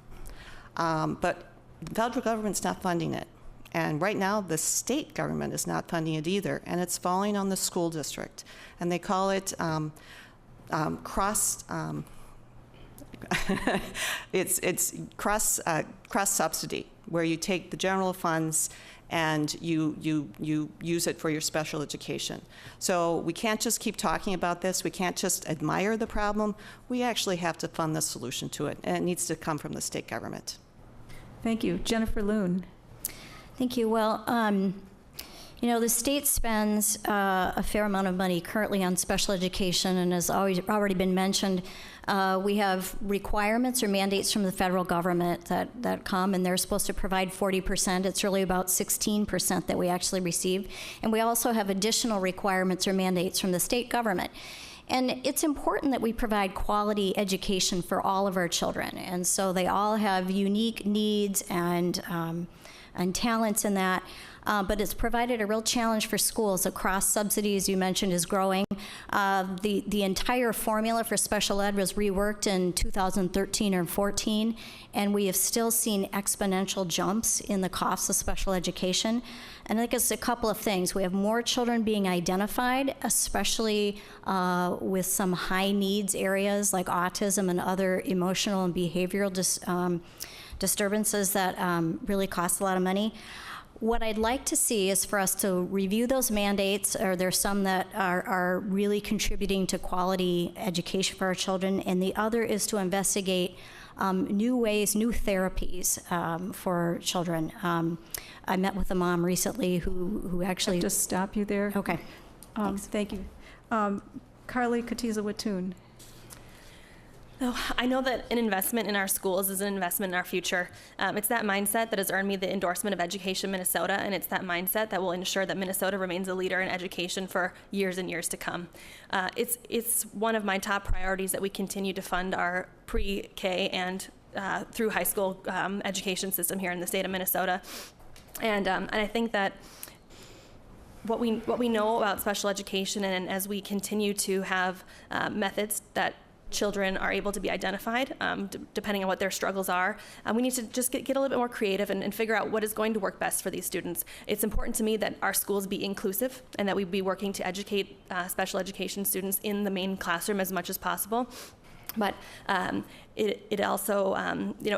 But the federal government's not funding it. And right now, the state government is not funding it either, and it's falling on the school district. And they call it it's cross subsidy, where you take the general funds and you use it for your special education. So we can't just keep talking about this. We can't just admire the problem. We actually have to fund the solution to it, and it needs to come from the state government. Thank you. Jennifer Loon. Thank you. Well, you know, the state spends a fair amount of money currently on special education, and as already been mentioned, we have requirements or mandates from the federal government that come, and they're supposed to provide 40%. It's really about 16% that we actually receive. And we also have additional requirements or mandates from the state government. And it's important that we provide quality education for all of our children. And so they all have unique needs and talents in that. But it's provided a real challenge for schools. The cross-subsidy, as you mentioned, is growing. The entire formula for special ed was reworked in 2013 or 14, and we have still seen exponential jumps in the costs of special education. And I think it's a couple of things. We have more children being identified, especially with some high needs areas like autism and other emotional and behavioral disturbances that really cost a lot of money. What I'd like to see is for us to review those mandates, or there's some that are really contributing to quality education for our children, and the other is to investigate new ways, new therapies for children. I met with a mom recently who actually... I'll just stop you there. Okay. Thank you. Carlie Kotyza-Witthuhn. So I know that an investment in our schools is an investment in our future. It's that mindset that has earned me the endorsement of Education Minnesota, and it's that mindset that will ensure that Minnesota remains a leader in education for years and years to come. It's one of my top priorities that we continue to fund our pre-K and through high school education system here in the state of Minnesota. And I think that what we know about special education, and as we continue to have methods that children are able to be identified, depending on what their struggles are. We need to just get a little bit more creative and figure out what is going to work best for these students. It's important to me that our schools be inclusive and that we be working to educate special education students in the main classroom as much as possible. But it also,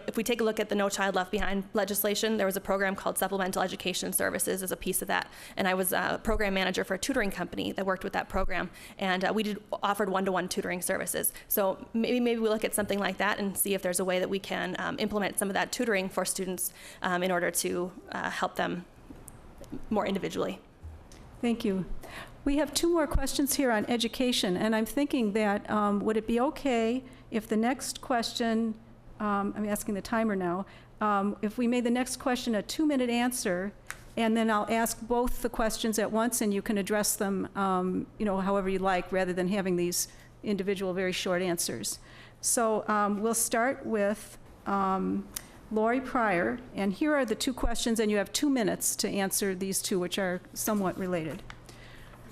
if we take a look at the No Child Left Behind legislation, there was a program called Supplemental Education Services as a piece of that. And I was a program manager for a tutoring company that worked with that program. And we offered one-to-one tutoring services. So maybe we look at something like that and see if there's a way that we can implement some of that tutoring for students in order to help them more individually. Thank you. We have 2 more questions here on education, and I'm thinking that would it be okay if the next question, I'm asking the timer now, if we made the next question a 2-minute answer, and then I'll ask both the questions at once, and you can address them, however you like, rather than having these individual, very short answers. So we'll start with Laurie Pryor, and here are the 2 questions, and you have 2 minutes to answer these 2, which are somewhat related.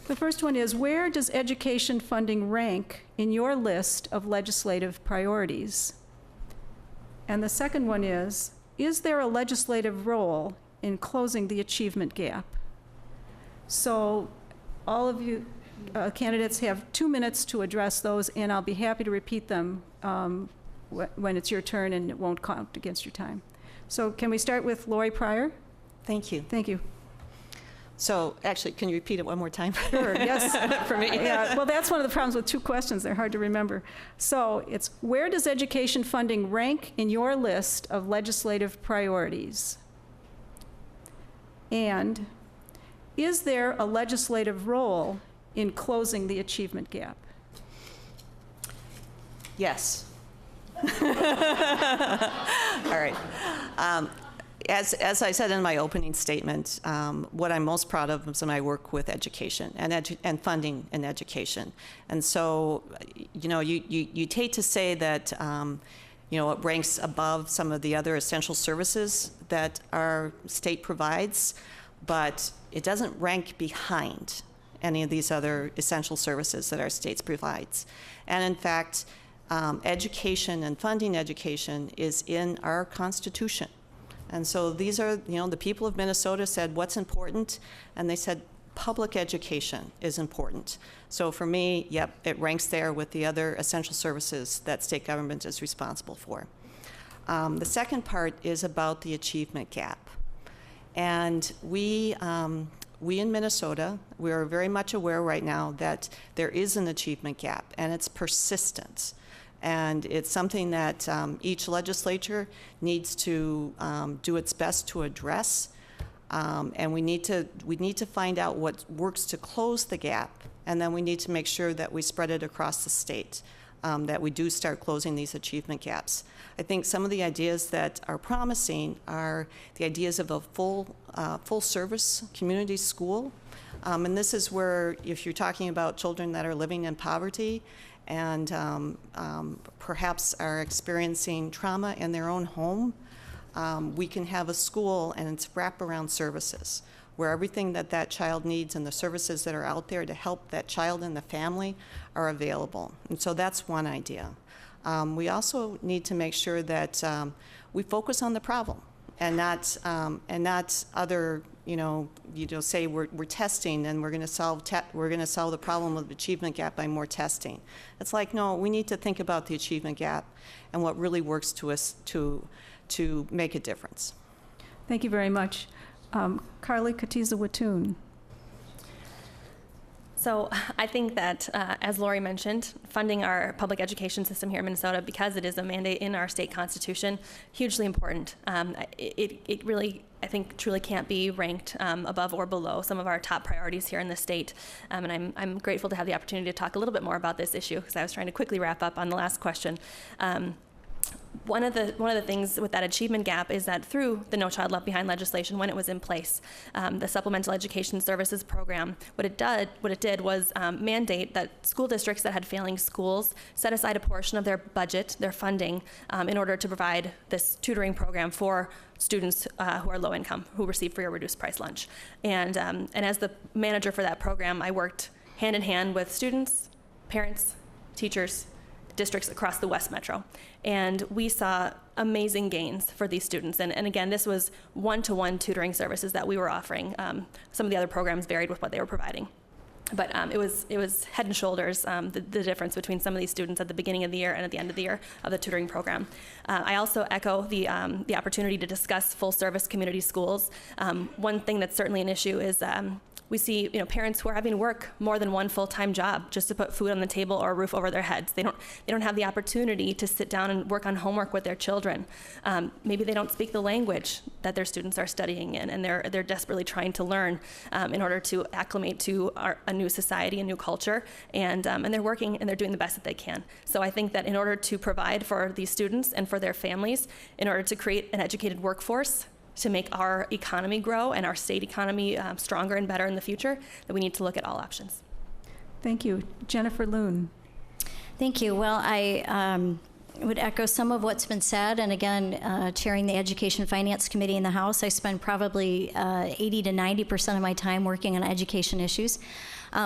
The first one is, where does education funding rank in your list of legislative priorities? And the second one is there a legislative role in closing the achievement gap? So all of you candidates have 2 minutes to address those, and I'll be happy to repeat them when it's your turn, and it won't count against your time. So can we start with Laurie Pryor? Thank you. Thank you. So actually, can you repeat it one more time? Sure, yes. For me. Yeah, well, that's one of the problems with 2 questions. They're hard to remember. So it's, where does education funding rank in your list of legislative priorities? And is there a legislative role in closing the achievement gap? Yes. All right. As I said in my opening statement, what I'm most proud of is my work with education and funding in education. And so, you'd hate to say that, it ranks above some of the other essential services that our state provides, but it doesn't rank behind any of these other essential services that our state provides. And in fact, education and funding education is in our Constitution. And so these are, the people of Minnesota said, what's important? And they said, public education is important. So for me, yep, it ranks there with the other essential services that state government is responsible for. The second part is about the achievement gap. And we in Minnesota, we're very much aware right now that there is an achievement gap, and it's persistent. And it's something that each legislature needs to do its best to address. And we need to find out what works to close the gap, and then we need to make sure that we spread it across the state, that we do start closing these achievement gaps. I think some of the ideas that are promising are the ideas of a full service community school. And this is where, if you're talking about children that are living in poverty, and perhaps are experiencing trauma in their own home, we can have a school and it's wraparound services where everything that child needs and the services that are out there to help that child and the family are available. And so that's one idea. We also need to make sure that we focus on the problem and not other, say we're testing and we're going to solve the problem of the achievement gap by more testing. It's like, no, we need to think about the achievement gap and what really works to us to make a difference. Thank you very much. Carlie Kotyza-Witthuhn. So I think that, as Laurie mentioned, funding our public education system here in Minnesota, because it is a mandate in our state constitution, hugely important. It really, I think, truly can't be ranked above or below some of our top priorities here in the state. And I'm grateful to have the opportunity to talk a little bit more about this issue, because I was trying to quickly wrap up on the last question. One of the things with that achievement gap is that through the No Child Left Behind legislation, when it was in place, the Supplemental Education Services Program, what it did was mandate that school districts that had failing schools set aside a portion of their budget, their funding, in order to provide this tutoring program for students who are low income, who receive free or reduced price lunch. And as the manager for that program, I worked hand in hand with students, parents, teachers, districts across the West Metro. And we saw amazing gains for these students. And again, this was one-to-one tutoring services that we were offering. Some of the other programs varied with what they were providing. But it was head and shoulders the difference between some of these students at the beginning of the year and at the end of the year of the tutoring program. I also echo the opportunity to discuss full service community schools. One thing that's certainly an issue is we see parents who are having to work more than one full-time job just to put food on the table or a roof over their heads. They don't have the opportunity to sit down and work on homework with their children. Maybe they don't speak the language that their students are studying in, and they're desperately trying to learn in order to acclimate to a new society, a new culture, and they're working and they're doing the best that they can. So I think that in order to provide for these students and for their families, in order to create an educated workforce, to make our economy grow and our state economy stronger and better in the future, that we need to look at all options. Thank you. Jennifer Loon. Thank you. Well, I would echo some of what's been said. And again, chairing the Education Finance Committee in the House, I spend probably 80 to 90% of my time working on education issues.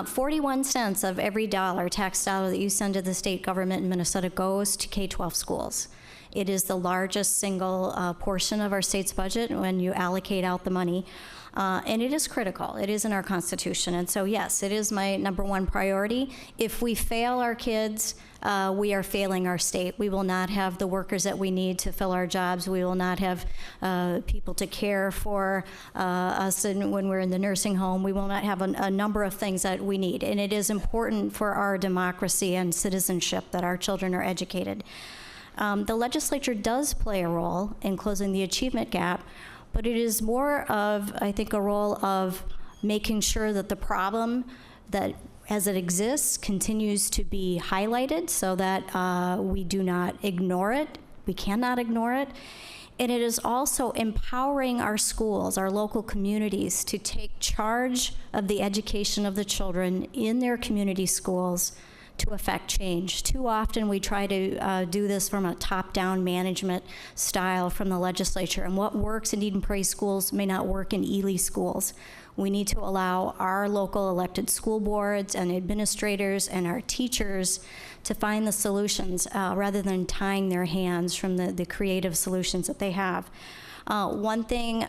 41 cents of every tax dollar that you send to the state government in Minnesota goes to K-12 schools. It is the largest single portion of our state's budget when you allocate out the money. And it is critical. It is in our Constitution. And so, yes, it is my number one priority. If we fail our kids, we are failing our state. We will not have the workers that we need to fill our jobs. We will not have people to care for us when we're in the nursing home. We will not have a number of things that we need. And it is important for our democracy and citizenship that our children are educated. The legislature does play a role in closing the achievement gap, but it is more of, I think, a role of making sure that the problem that as it exists continues to be highlighted so that we do not ignore it. We cannot ignore it. And it is also empowering our schools, our local communities, to take charge of the education of the children in their community schools to affect change. Too often we try to do this from a top-down management style from the legislature, and what works in Eden Prairie schools may not work in Ely schools. We need to allow our local elected school boards and administrators and our teachers to find the solutions rather than tying their hands from the creative solutions that they have. One thing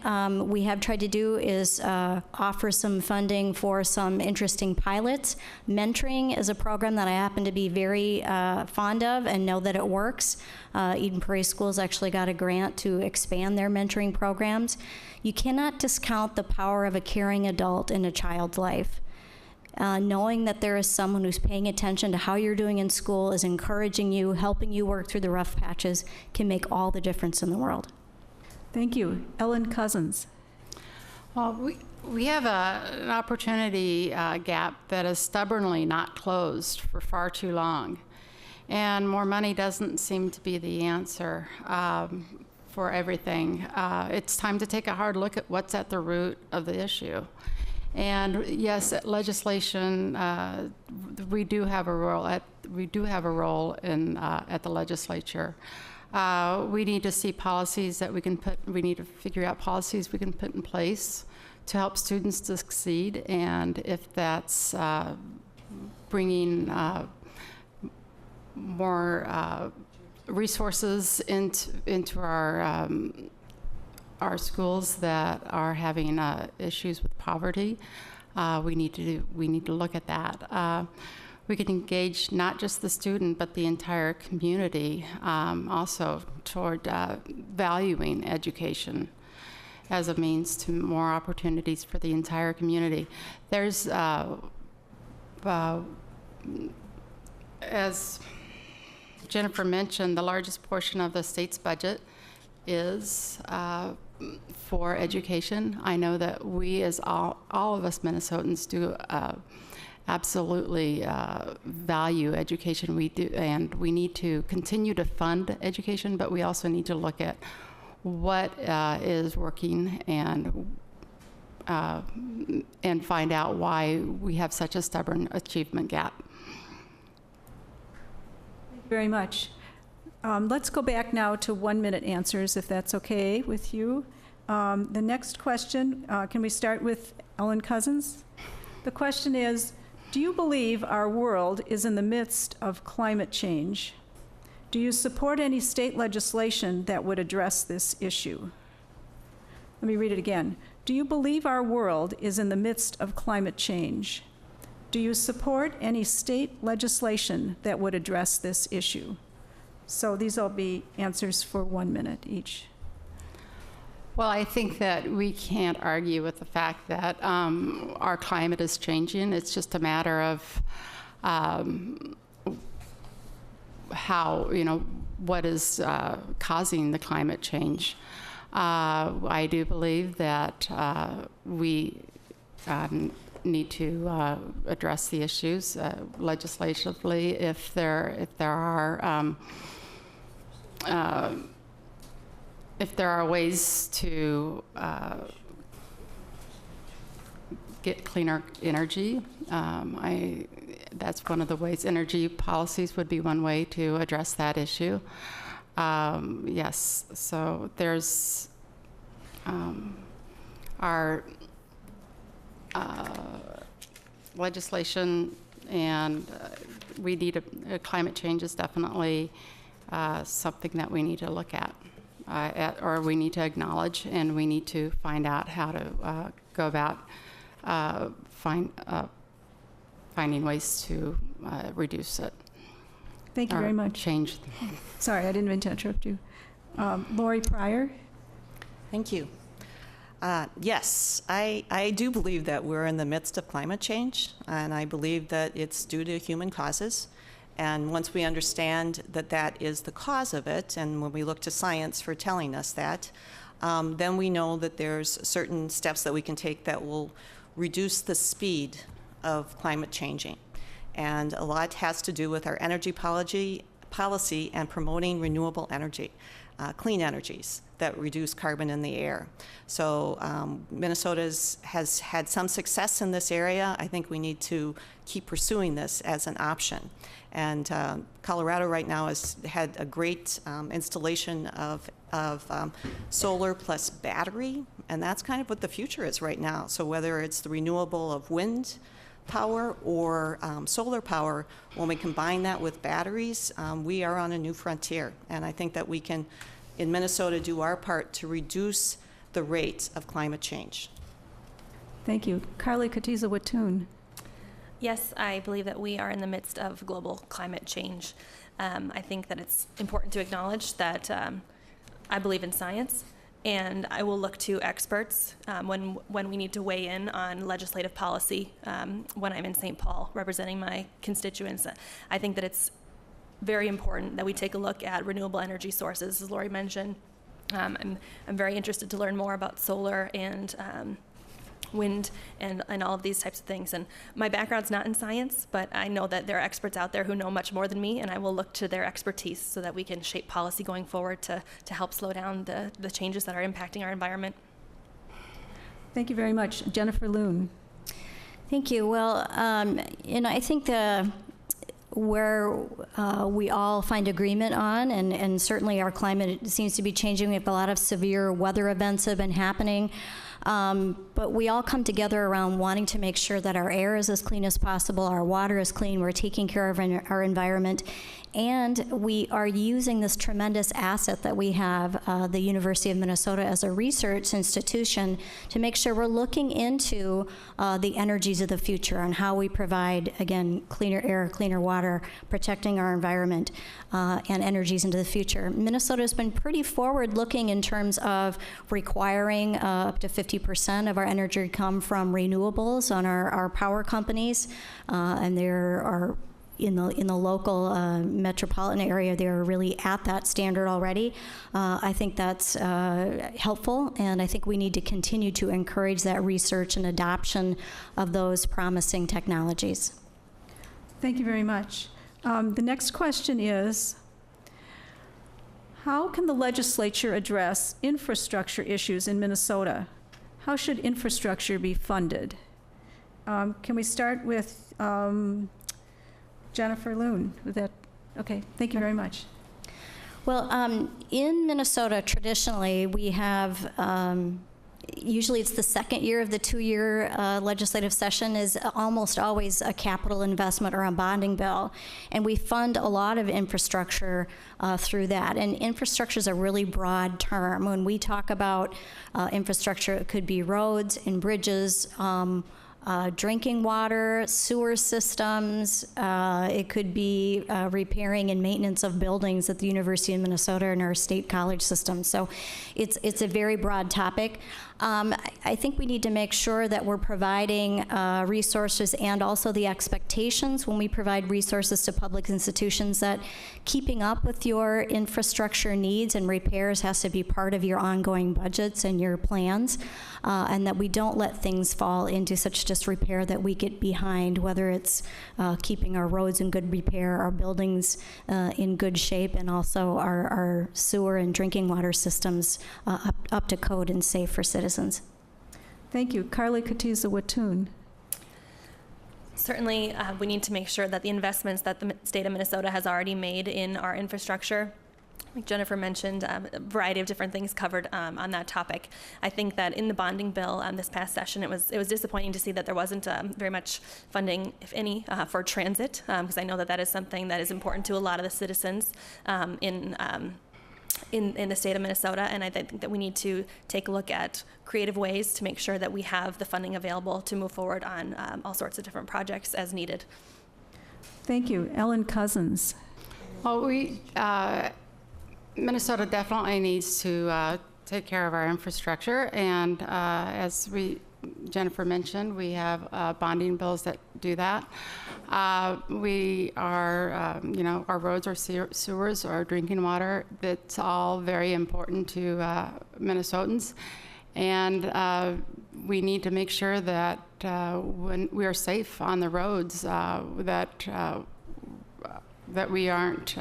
we have tried to do is offer some funding for some interesting pilots. Mentoring is a program that I happen to be very fond of and know that it works. Eden Prairie Schools actually got a grant to expand their mentoring programs. You cannot discount the power of a caring adult in a child's life. Knowing that there is someone who's paying attention to how you're doing in school, is encouraging you, helping you work through the rough patches, can make all the difference in the world. Thank you. Ellen Cousins. Well, we have an opportunity gap that is stubbornly not closed for far too long. And more money doesn't seem to be the answer for everything. It's time to take a hard look at what's at the root of the issue. And yes, legislation, we do have a role in at the legislature. We need to see policies that we need to figure out policies we can put in place to help students succeed. And if that's bringing more resources into our schools that are having issues with poverty, we need to look at that. We can engage not just the student, but the entire community also toward valuing education as a means to more opportunities for the entire community. There's, as Jennifer mentioned, the largest portion of the state's budget is for education. I know that we, as all of us Minnesotans, do absolutely value education. We do, and we need to continue to fund education, but we also need to look at what is working and find out why we have such a stubborn achievement gap. Thank you very much. Let's go back now to 1-minute answers, if that's okay with you. The next question, can we start with Ellen Cousins? The question is, do you believe our world is in the midst of climate change? Do you support any state legislation that would address this issue? Let me read it again. Do you believe our world is in the midst of climate change? Do you support any state legislation that would address this issue? So these will be answers for 1 minute each. Well, I think that we can't argue with the fact that our climate is changing. It's just a matter of how, what is causing the climate change. I do believe that we need to address the issues legislatively if there are ways to get cleaner energy. That's one of the ways. Energy policies would be one way to address that issue. Yes, so there's our legislation, and we need climate change is definitely something that we need to look at, or we need to acknowledge, and we need to find out how to go about finding ways to reduce it. Thank you very much. Change. Sorry, I didn't mean to interrupt you. Laurie Pryor? Thank you. Yes, I do believe that we're in the midst of climate change, and I believe that it's due to human causes. And once we understand that that is the cause of it, and when we look to science for telling us that, then we know that there's certain steps that we can take that will reduce the speed of climate changing. And a lot has to do with our energy policy and promoting renewable energy, clean energies that reduce carbon in the air. So Minnesota has had some success in this area. I think we need to keep pursuing this as an option. And Colorado right now has had a great installation of solar plus battery, and that's kind of what the future is right now. So whether it's the renewable of wind power or solar power, when we combine that with batteries, we are on a new frontier. And I think that we can, in Minnesota, do our part to reduce the rate of climate change. Thank you. Carlie Kotyza-Witthuhn? Yes, I believe that we are in the midst of global climate change. I think that it's important to acknowledge that I believe in science, and I will look to experts when we need to weigh in on legislative policy when I'm in St. Paul representing my constituents. I think that it's very important that we take a look at renewable energy sources, as Laurie mentioned. I'm very interested to learn more about solar and wind and all of these types of things. And my background's not in science, but I know that there are experts out there who know much more than me, and I will look to their expertise so that we can shape policy going forward to help slow down the changes that are impacting our environment. Thank you very much. Jennifer Loon? Thank you. Well, I think where we all find agreement on, and certainly our climate seems to be changing. We have a lot of severe weather events that have been happening. But we all come together around wanting to make sure that our air is as clean as possible, our water is clean, we're taking care of our environment, and we are using this tremendous asset that we have, the University of Minnesota as a research institution, to make sure we're looking into the energies of the future and how we provide, again, cleaner air, cleaner water, protecting our environment, and energies into the future. Minnesota has been pretty forward-looking in terms of requiring up to 50% of our energy come from renewables on our power companies, and there are in the local metropolitan area, they're really at that standard already. I think that's helpful, and I think we need to continue to encourage that research and adoption of those promising technologies. Thank you very much. The next question is, how can the legislature address infrastructure issues in Minnesota? How should infrastructure be funded? Can we start with Jennifer Loon? Okay, thank you very much. Well, in Minnesota, traditionally, we have, usually it's the second year of the two-year legislative session is almost always a capital investment or a bonding bill. And we fund a lot of infrastructure through that. And infrastructure is a really broad term. When we talk about infrastructure, it could be roads and bridges, drinking water, sewer systems. It could be repairing and maintenance of buildings at the University of Minnesota and our state college system. So it's a very broad topic. I think we need to make sure that we're providing resources and also the expectations when we provide resources to public institutions that keeping up with your infrastructure needs and repairs has to be part of your ongoing budgets and your plans, and that we don't let things fall into such disrepair that we get behind, whether it's keeping our roads in good repair, our buildings in good shape, and also our sewer and drinking water systems up to code and safe for citizens. Thank you. Carlie Kotyza-Witthuhn. Certainly, we need to make sure that the investments that the state of Minnesota has already made in our infrastructure, like Jennifer mentioned, a variety of different things covered on that topic. I think that in the bonding bill this past session, it was disappointing to see that there wasn't very much funding, if any, for transit, because I know that is something that is important to a lot of the citizens in the state of Minnesota, and I think that we need to take a look at creative ways to make sure that we have the funding available to move forward on all sorts of different projects as needed. Thank you. Ellen Cousins. Well, Minnesota definitely needs to take care of our infrastructure, and as Jennifer mentioned, we have bonding bills that do that. We are, our roads, our sewers, our drinking water, that's all very important to Minnesotans. And we need to make sure that when we are safe on the roads, that we aren't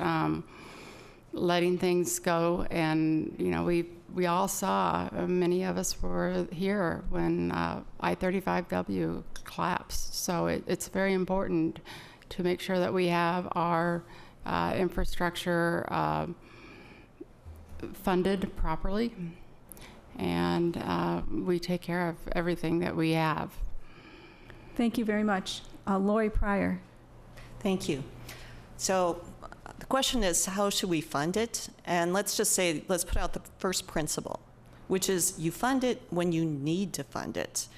letting things go. And, we all saw, many of us were here when I-35W collapsed. So it's very important to make sure that we have our infrastructure funded properly, and we take care of everything that we have. Thank you very much. Laurie Pryor. Thank you. So the question is, how should we fund it? And let's put out the first principle, which is you fund it when you need to fund it.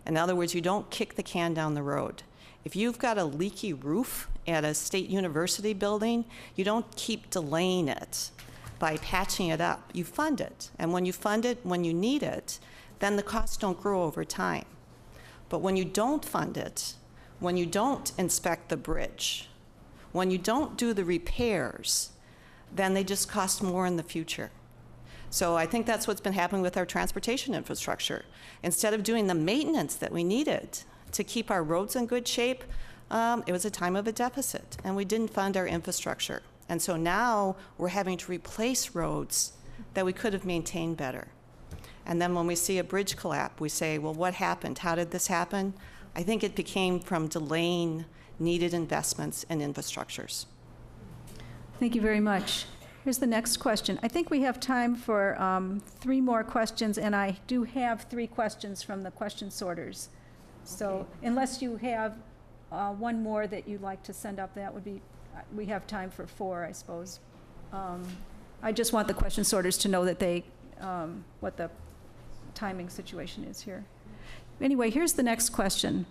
In other words, you don't kick the can down the road. If you've got a leaky roof at a state university building, you don't keep delaying it by patching it up. You fund it. And when you fund it when you need it, then the costs don't grow over time. But when you don't fund it, when you don't inspect the bridge, when you don't do the repairs, then they just cost more in the future. So I think that's what's been happening with our transportation infrastructure. Instead of doing the maintenance that we needed to keep our roads in good shape, it was a time of a deficit, and we didn't fund our infrastructure. And so now we're having to replace roads that we could have maintained better. And then when we see a bridge collapse, we say, well, what happened? How did this happen? I think it became from delaying needed investments in infrastructures. Thank you very much. Here's the next question. I think we have time for 3 more questions, and I do have 3 questions from the question sorters. So unless you have one more that you'd like to send up, that would be, we have time for 4, I suppose. I just want the question sorters to know that what the timing situation is here. Anyway, here's the next question.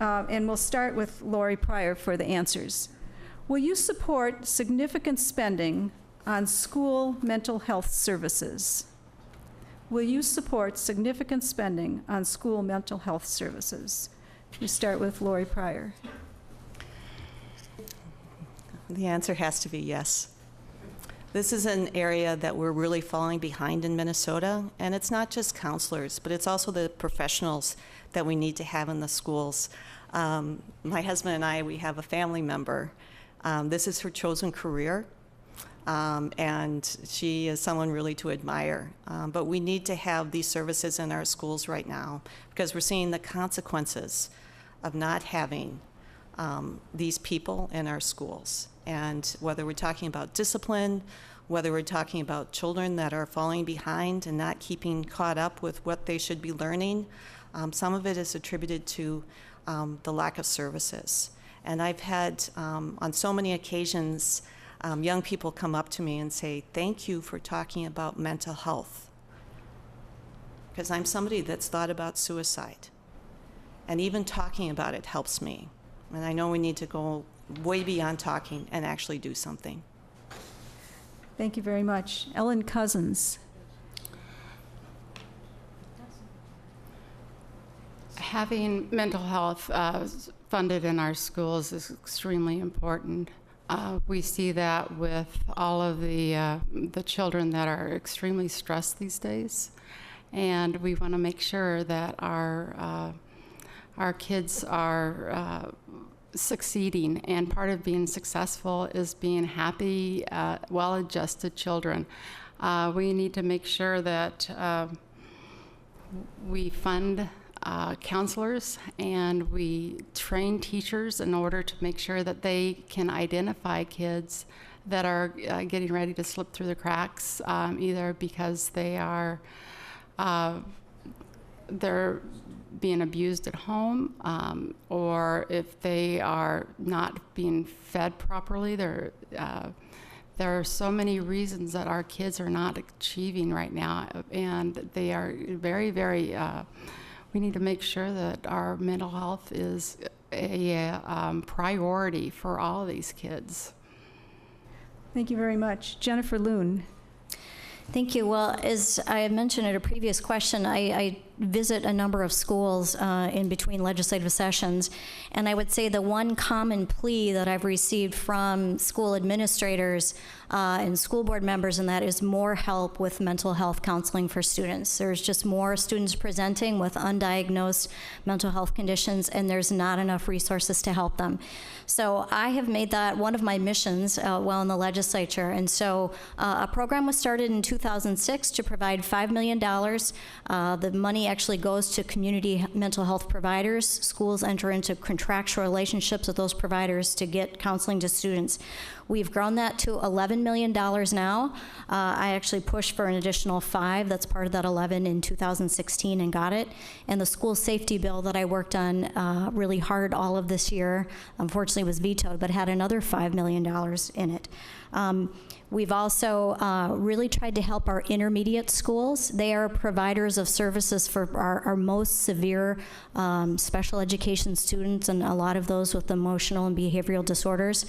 And we'll start with Laurie Pryor for the answers. Will you support significant spending on school mental health services? Will you support significant spending on school mental health services? We start with Laurie Pryor. The answer has to be yes. This is an area that we're really falling behind in Minnesota, and it's not just counselors, but it's also the professionals that we need to have in the schools. My husband and I, we have a family member. This is her chosen career, and she is someone really to admire. But we need to have these services in our schools right now because we're seeing the consequences of not having these people in our schools. And whether we're talking about discipline, whether we're talking about children that are falling behind and not keeping caught up with what they should be learning, some of it is attributed to the lack of services. And I've had, on so many occasions, young people come up to me and say, thank you for talking about mental health. Because I'm somebody that's thought about suicide. And even talking about it helps me. And I know we need to go way beyond talking and actually do something. Thank you very much. Ellen Cousins. Having mental health funded in our schools is extremely important. We see that with all of the children that are extremely stressed these days, and we want to make sure that our kids are succeeding. And part of being successful is being happy, well-adjusted children. We need to make sure that we fund counselors and we train teachers in order to make sure that they can identify kids that are getting ready to slip through the cracks, either because they're being abused at home, or if they are not being fed properly. There are so many reasons that our kids are not achieving right now, and they are very, very we need to make sure that our mental health is a priority for all of these kids. Thank you very much. Jennifer Loon. Thank you. Well, as I had mentioned in a previous question, I visit a number of schools in between legislative sessions, and I would say the one common plea that I've received from school administrators and school board members, and that is more help with mental health counseling for students. There's just more students presenting with undiagnosed mental health conditions, and there's not enough resources to help them. So I have made that one of my missions while in the legislature, and so a program was started in 2006 to provide $5 million. The money actually goes to community mental health providers. Schools enter into contractual relationships with those providers to get counseling to students. We've grown that to $11 million now. I actually pushed for an additional 5. That's part of that 11 in 2016 and got it. And the school safety bill that I worked on really hard all of this year, unfortunately was vetoed, but had another $5 million in it. We've also really tried to help our intermediate schools. They are providers of services for our most severe special education students, and a lot of those with emotional and behavioral disorders.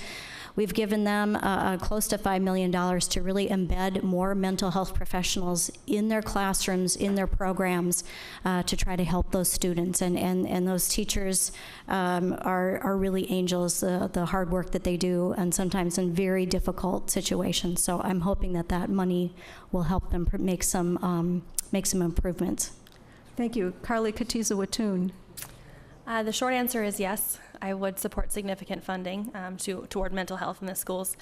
We've given them close to $5 million to really embed more mental health professionals in their classrooms, in their programs, to try to help those students. And those teachers are really angels, the hard work that they do, and sometimes in very difficult situations. So I'm hoping that that money will help them make some improvements. Thank you. Carlie Kotyza-Witthuhn. The short answer is yes. I would support significant funding toward mental health in the schools.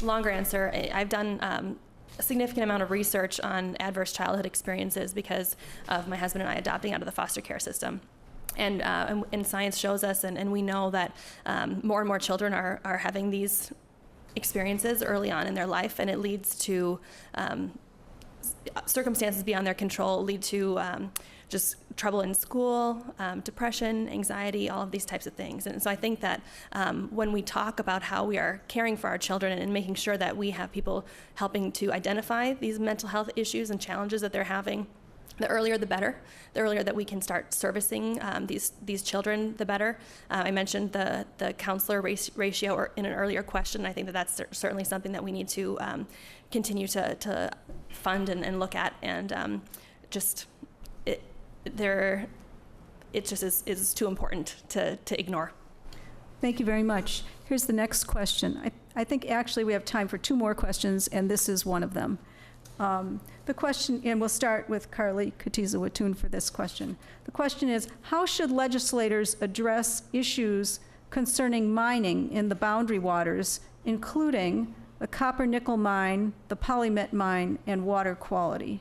Longer answer, I've done a significant amount of research on adverse childhood experiences because of my husband and I adopting out of the foster care system. And science shows us, and we know that more and more children are having these experiences early on in their life, and it leads to circumstances beyond their control, lead to just trouble in school, depression, anxiety, all of these types of things. And so I think that when we talk about how we are caring for our children and making sure that we have people helping to identify these mental health issues and challenges that they're having, the earlier the better. The earlier that we can start servicing these children, the better. I mentioned the counselor ratio in an earlier question. I think that that's certainly something that we need to continue to fund and look at, and it just is too important to ignore. Thank you very much. Here's the next question. I think actually we have time for 2 more questions, and this is one of them. The question, and we'll start with Carlie Kotyza-Witthuhn for this question. The question is, how should legislators address issues concerning mining in the boundary waters, including the copper-nickel mine, the polymet mine, and water quality?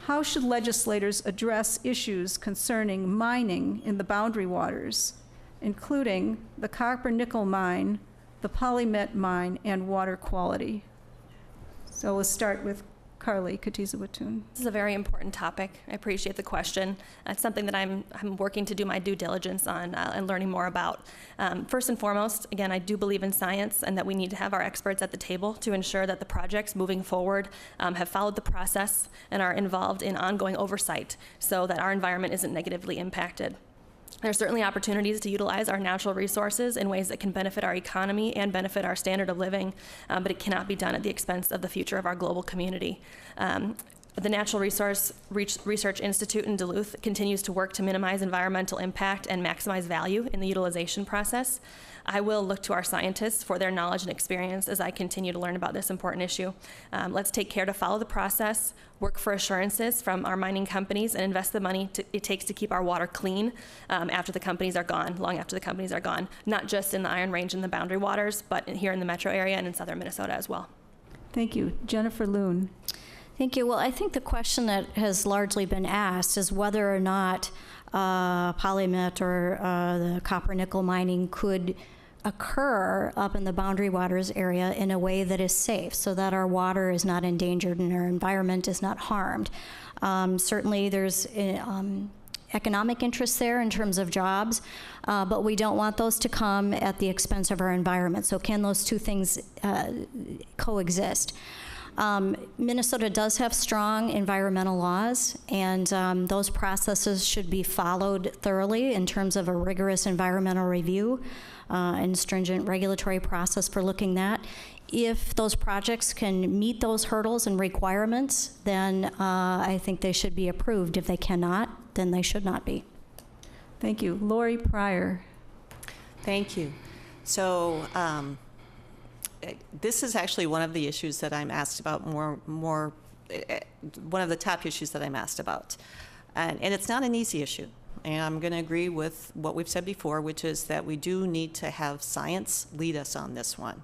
How should legislators address issues concerning mining in the boundary waters, including the copper-nickel mine, the polymet mine, and water quality? So we'll start with Carlie Kotyza-Witthuhn. This is a very important topic. I appreciate the question. It's something that I'm working to do my due diligence on and learning more about. First and foremost, again, I do believe in science and that we need to have our experts at the table to ensure that the projects moving forward have followed the process and are involved in ongoing oversight so that our environment isn't negatively impacted. There are certainly opportunities to utilize our natural resources in ways that can benefit our economy and benefit our standard of living, but it cannot be done at the expense of the future of our global community. The Natural Research Institute in Duluth continues to work to minimize environmental impact and maximize value in the utilization process. I will look to our scientists for their knowledge and experience as I continue to learn about this important issue. Let's take care to follow the process, work for assurances from our mining companies, and invest the money it takes to keep our water clean after the companies are gone, long after the companies are gone, not just in the Iron Range and the Boundary Waters, but here in the metro area and in southern Minnesota as well. Thank you. Jennifer Loon. Thank you. Well, I think the question that has largely been asked is whether or not polymet or the copper nickel mining could occur up in the Boundary Waters area in a way that is safe so that our water is not endangered and our environment is not harmed. Certainly there's economic interest there in terms of jobs, but we don't want those to come at the expense of our environment. So can those two things coexist? Minnesota does have strong environmental laws, and those processes should be followed thoroughly in terms of a rigorous environmental review and stringent regulatory process for looking at. If those projects can meet those hurdles and requirements, then I think they should be approved. If they cannot, then they should not be. Thank you. Laurie Pryor. Thank you. So this is actually one of the issues that I'm asked about one of the top issues that I'm asked about. And it's not an easy issue. And I'm going to agree with what we've said before, which is that we do need to have science lead us on this one.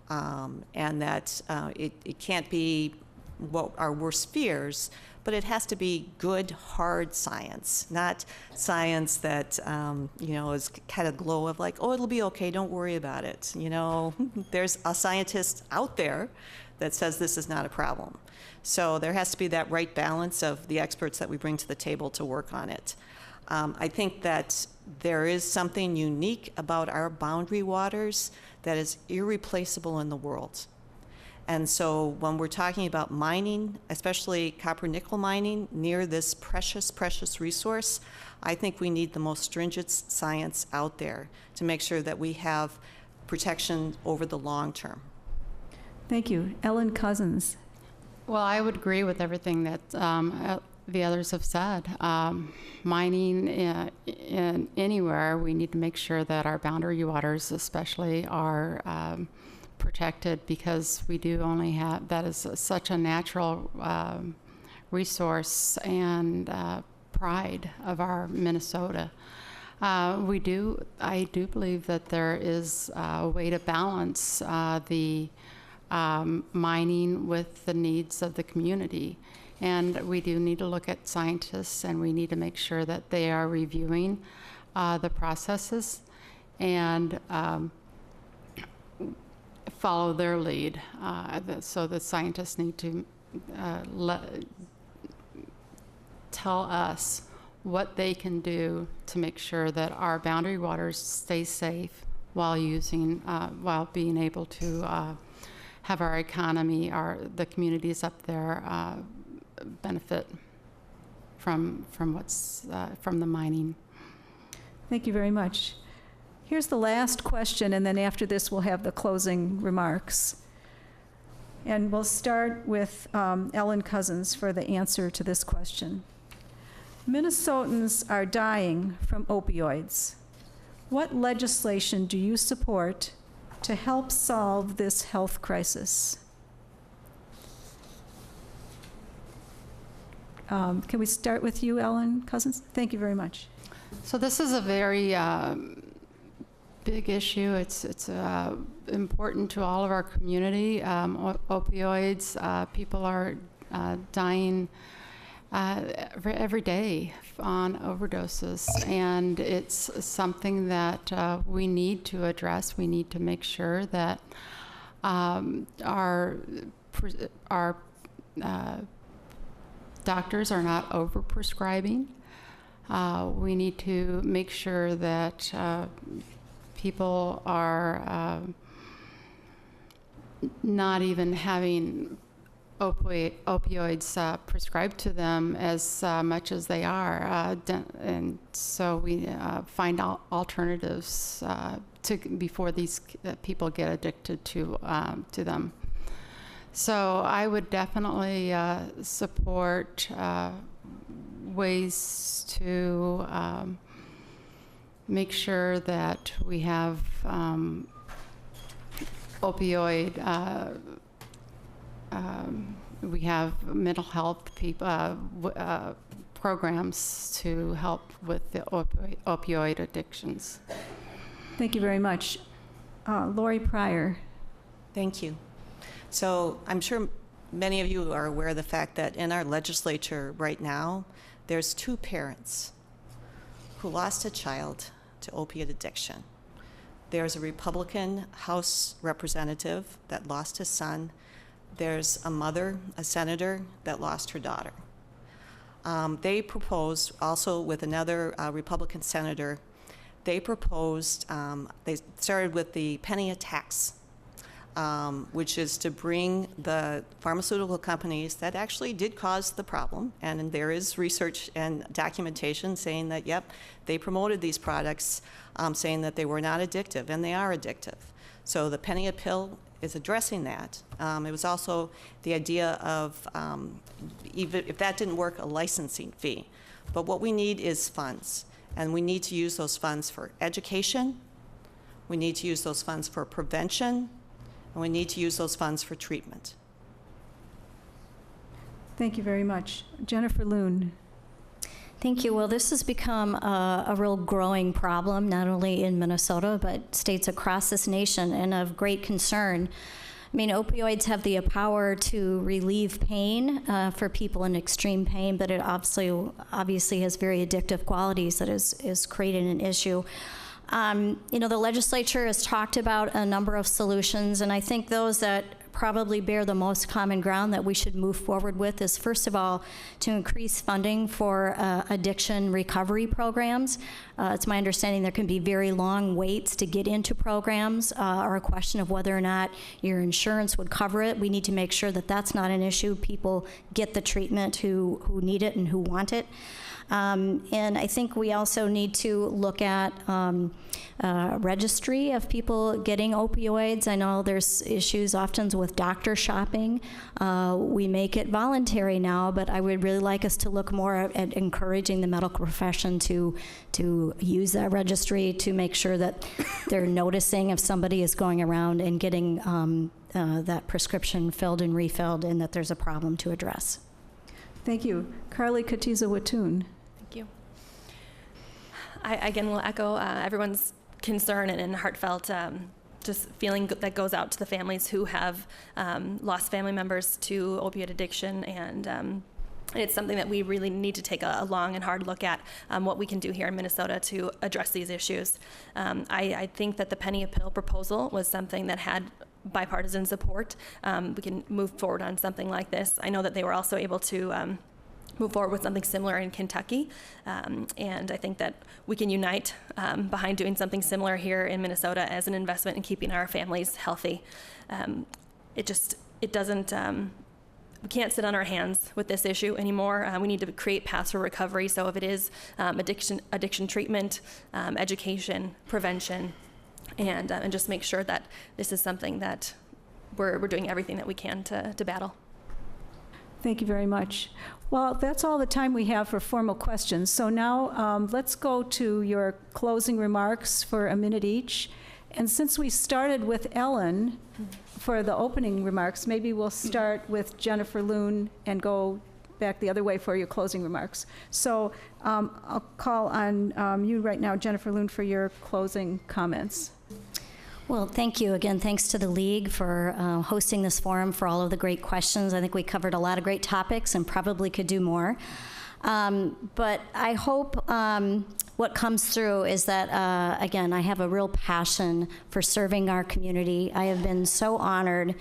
And that it can't be what our worst fears, but it has to be good, hard science, not science that, is kind of glow of like, oh, it'll be okay, don't worry about it. There's a scientist out there that says this is not a problem. So there has to be that right balance of the experts that we bring to the table to work on it. I think that there is something unique about our boundary waters that is irreplaceable in the world. And so when we're talking about mining, especially copper nickel mining, near this precious, precious resource, I think we need the most stringent science out there to make sure that we have protection over the long term. Thank you. Ellen Cousins. Well, I would agree with everything that the others have said. Mining in anywhere, we need to make sure that our boundary waters especially are protected, because we do only have, that is such a natural resource and pride of our Minnesota. I do believe that there is a way to balance the mining with the needs of the community. And we do need to look at scientists, and we need to make sure that they are reviewing the processes and follow their lead. So the scientists need to tell us what they can do to make sure that our boundary waters stay safe while being able to have our economy, the communities up there benefit from the mining. Thank you very much. Here's the last question, and then after this we'll have the closing remarks. And we'll start with Ellen Cousins for the answer to this question. Minnesotans are dying from opioids. What legislation do you support to help solve this health crisis? Can we start with you, Ellen Cousins? Thank you very much. So this is a very big issue. It's important to all of our community. Opioids, people are dying every day on overdoses, and it's something that we need to address. We need to make sure that our doctors are not over-prescribing. We need to make sure that people are not even having opioids prescribed to them as much as they are, and so we find alternatives before these people get addicted to them. So I would definitely support ways to make sure that we have we have mental health programs to help with the opioid addictions. Thank you very much. Laurie Pryor. Thank you. So I'm sure many of you are aware of the fact that in our legislature right now, there's 2 parents who lost a child to opiate addiction. There's a Republican House representative that lost his son. There's a mother, a senator, that lost her daughter. They proposed, also with another Republican senator, they proposed, they started with the penny a tax, which is to bring the pharmaceutical companies that actually did cause the problem, and there is research and documentation saying that, yep, they promoted these products, saying that they were not addictive, and they are addictive. So the penny a pill is addressing that. It was also the idea of, even if that didn't work, a licensing fee. But what we need is funds, and we need to use those funds for education, we need to use those funds for prevention, and we need to use those funds for treatment. Thank you very much. Jennifer Loon. Thank you. Well, this has become a real growing problem, not only in Minnesota, but states across this nation, and of great concern. I mean, opioids have the power to relieve pain for people in extreme pain, but it obviously has very addictive qualities that is creating an issue. The legislature has talked about a number of solutions, and I think those that probably bear the most common ground that we should move forward with is, first of all, to increase funding for addiction recovery programs. It's my understanding there can be very long waits to get into programs, or a question of whether or not your insurance would cover it. We need to make sure that that's not an issue. People get the treatment who need it and who want it. And I think we also need to look at registry of people getting opioids. I know there's issues often with doctor shopping. We make it voluntary now, but I would really like us to look more at encouraging the medical profession to use that registry to make sure that they're noticing if somebody is going around and getting that prescription filled and refilled, and that there's a problem to address. Thank you. Carlie Kotyza-Witthuhn. Thank you. I again will echo everyone's concern and heartfelt just feeling that goes out to the families who have lost family members to opioid addiction, and it's something that we really need to take a long and hard look at what we can do here in Minnesota to address these issues. I think that the penny a pill proposal was something that had bipartisan support. We can move forward on something like this. I know that they were also able to move forward with something similar in Kentucky, and I think that we can unite behind doing something similar here in Minnesota as an investment in keeping our families healthy. It doesn't, we can't sit on our hands with this issue anymore. We need to create paths for recovery. So if it is addiction treatment, education, prevention, and just make sure that this is something that we're doing everything that we can to battle. Thank you very much. Well, that's all the time we have for formal questions. So now let's go to your closing remarks for a minute each. And since we started with Ellen for the opening remarks, maybe we'll start with Jennifer Loon and go back the other way for your closing remarks. So I'll call on you right now, Jennifer Loon, for your closing comments. Well, thank you again. Thanks to the League for hosting this forum, for all of the great questions. I think we covered a lot of great topics and probably could do more. But I hope what comes through is that, again, I have a real passion for serving our community. I have been so honored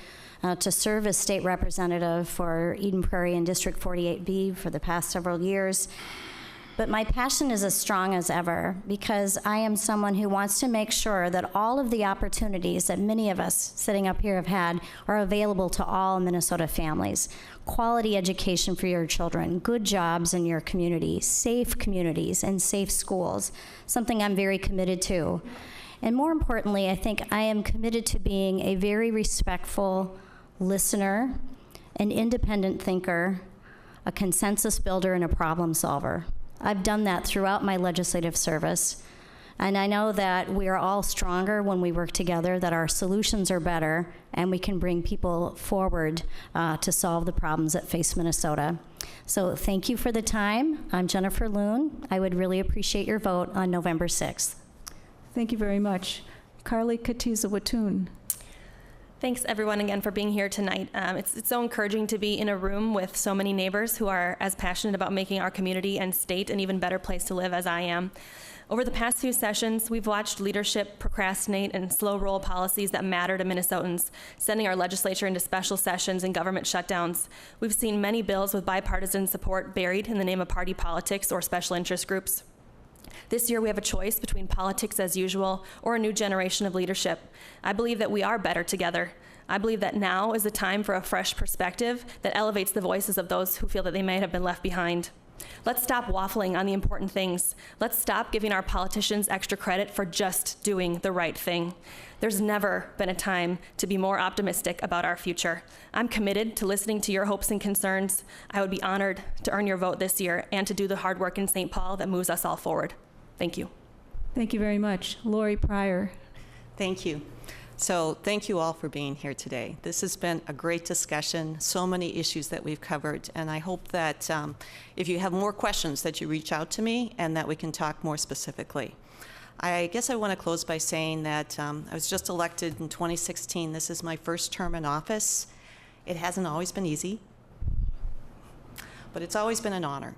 to serve as state representative for Eden Prairie and District 48B for the past several years. But my passion is as strong as ever because I am someone who wants to make sure that all of the opportunities that many of us sitting up here have had are available to all Minnesota families. Quality education for your children, good jobs in your community, safe communities, and safe schools, something I'm very committed to. And more importantly, I think I am committed to being a very respectful listener, an independent thinker, a consensus builder, and a problem solver. I've done that throughout my legislative service, and I know that we are all stronger when we work together, that our solutions are better, and we can bring people forward to solve the problems that face Minnesota. So thank you for the time. I'm Jennifer Loon. I would really appreciate your vote on November 6th. Thank you very much. Carlie Kotyza-Witthuhn. Thanks everyone again for being here tonight. It's so encouraging to be in a room with so many neighbors who are as passionate about making our community and state an even better place to live as I am. Over the past few sessions, we've watched leadership procrastinate and slow roll policies that matter to Minnesotans, sending our legislature into special sessions and government shutdowns. We've seen many bills with bipartisan support buried in the name of party politics or special interest groups. This year we have a choice between politics as usual or a new generation of leadership. I believe that we are better together. I believe that now is the time for a fresh perspective that elevates the voices of those who feel that they may have been left behind. Let's stop waffling on the important things. Let's stop giving our politicians extra credit for just doing the right thing. There's never been a time to be more optimistic about our future. I'm committed to listening to your hopes and concerns. I would be honored to earn your vote this year and to do the hard work in St. Paul that moves us all forward. Thank you. Thank you very much. Laurie Pryor. Thank you. So thank you all for being here today. This has been a great discussion, so many issues that we've covered, and I hope that if you have more questions that you reach out to me and that we can talk more specifically. I guess I want to close by saying that I was just elected in 2016. This is my first term in office. It hasn't always been easy, but it's always been an honor.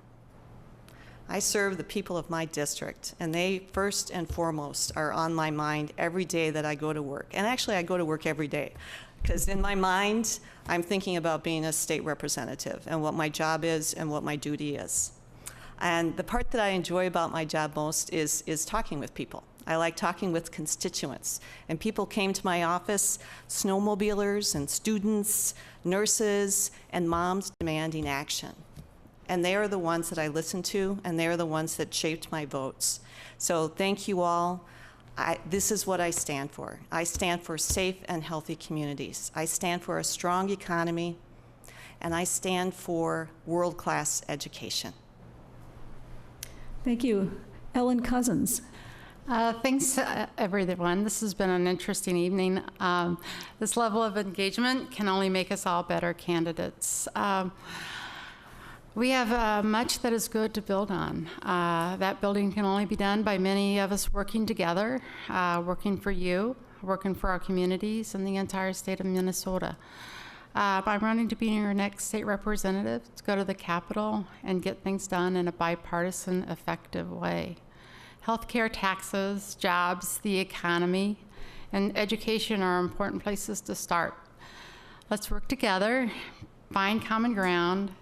I serve the people of my district, and they first and foremost are on my mind every day that I go to work. And actually, I go to work every day, because in my mind, I'm thinking about being a state representative and what my job is and what my duty is. And the part that I enjoy about my job most is talking with people. I like talking with constituents. And people came to my office, snowmobilers and students, nurses, and moms demanding action. And they are the ones that I listen to, and they are the ones that shaped my votes. So thank you all. This is what I stand for. I stand for safe and healthy communities. I stand for a strong economy, and I stand for world-class education. Thank you. Ellen Cousins. Thanks, everyone. This has been an interesting evening. This level of engagement can only make us all better candidates. We have much that is good to build on. That building can only be done by many of us working together, working for you, working for our communities and the entire state of Minnesota. I'm running to be your next state representative to go to the Capitol and get things done in a bipartisan, effective way. Healthcare, taxes, jobs, the economy, and education are important places to start. Let's work together, find common ground,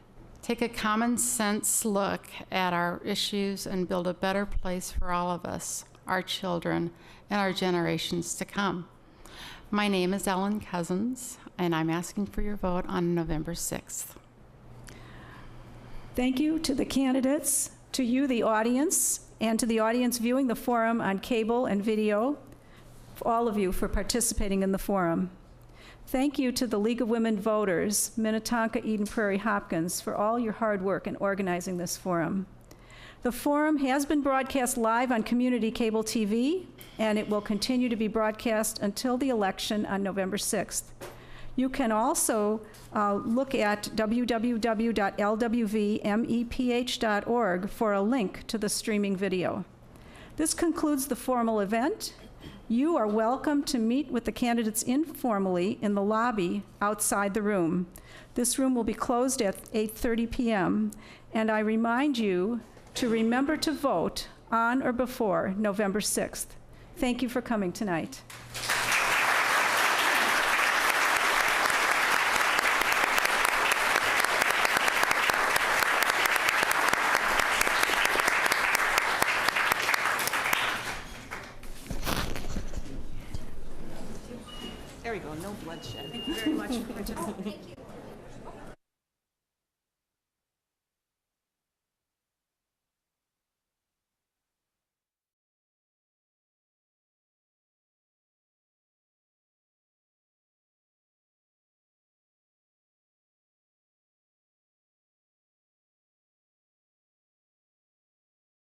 take a common sense look at our issues and build a better place for all of us, our children, and our generations to come. My name is Ellen Cousins, and I'm asking for your vote on November 6th. Thank you to the candidates, to you, the audience, and to the audience viewing the forum on cable and video, for all of you for participating in the forum. Thank you to the League of Women Voters, Minnetonka, Eden Prairie, Hopkins, for all your hard work in organizing this forum. The forum has been broadcast live on community cable TV, and it will continue to be broadcast until the election on November 6th. You can also look at www.lwvmeph.org for a link to the streaming video. This concludes the formal event. You are welcome to meet with the candidates informally in the lobby outside the room. This room will be closed at 8:30 p.m., and I remind you to remember to vote on or before November 6th. Thank you for coming tonight. Thank you.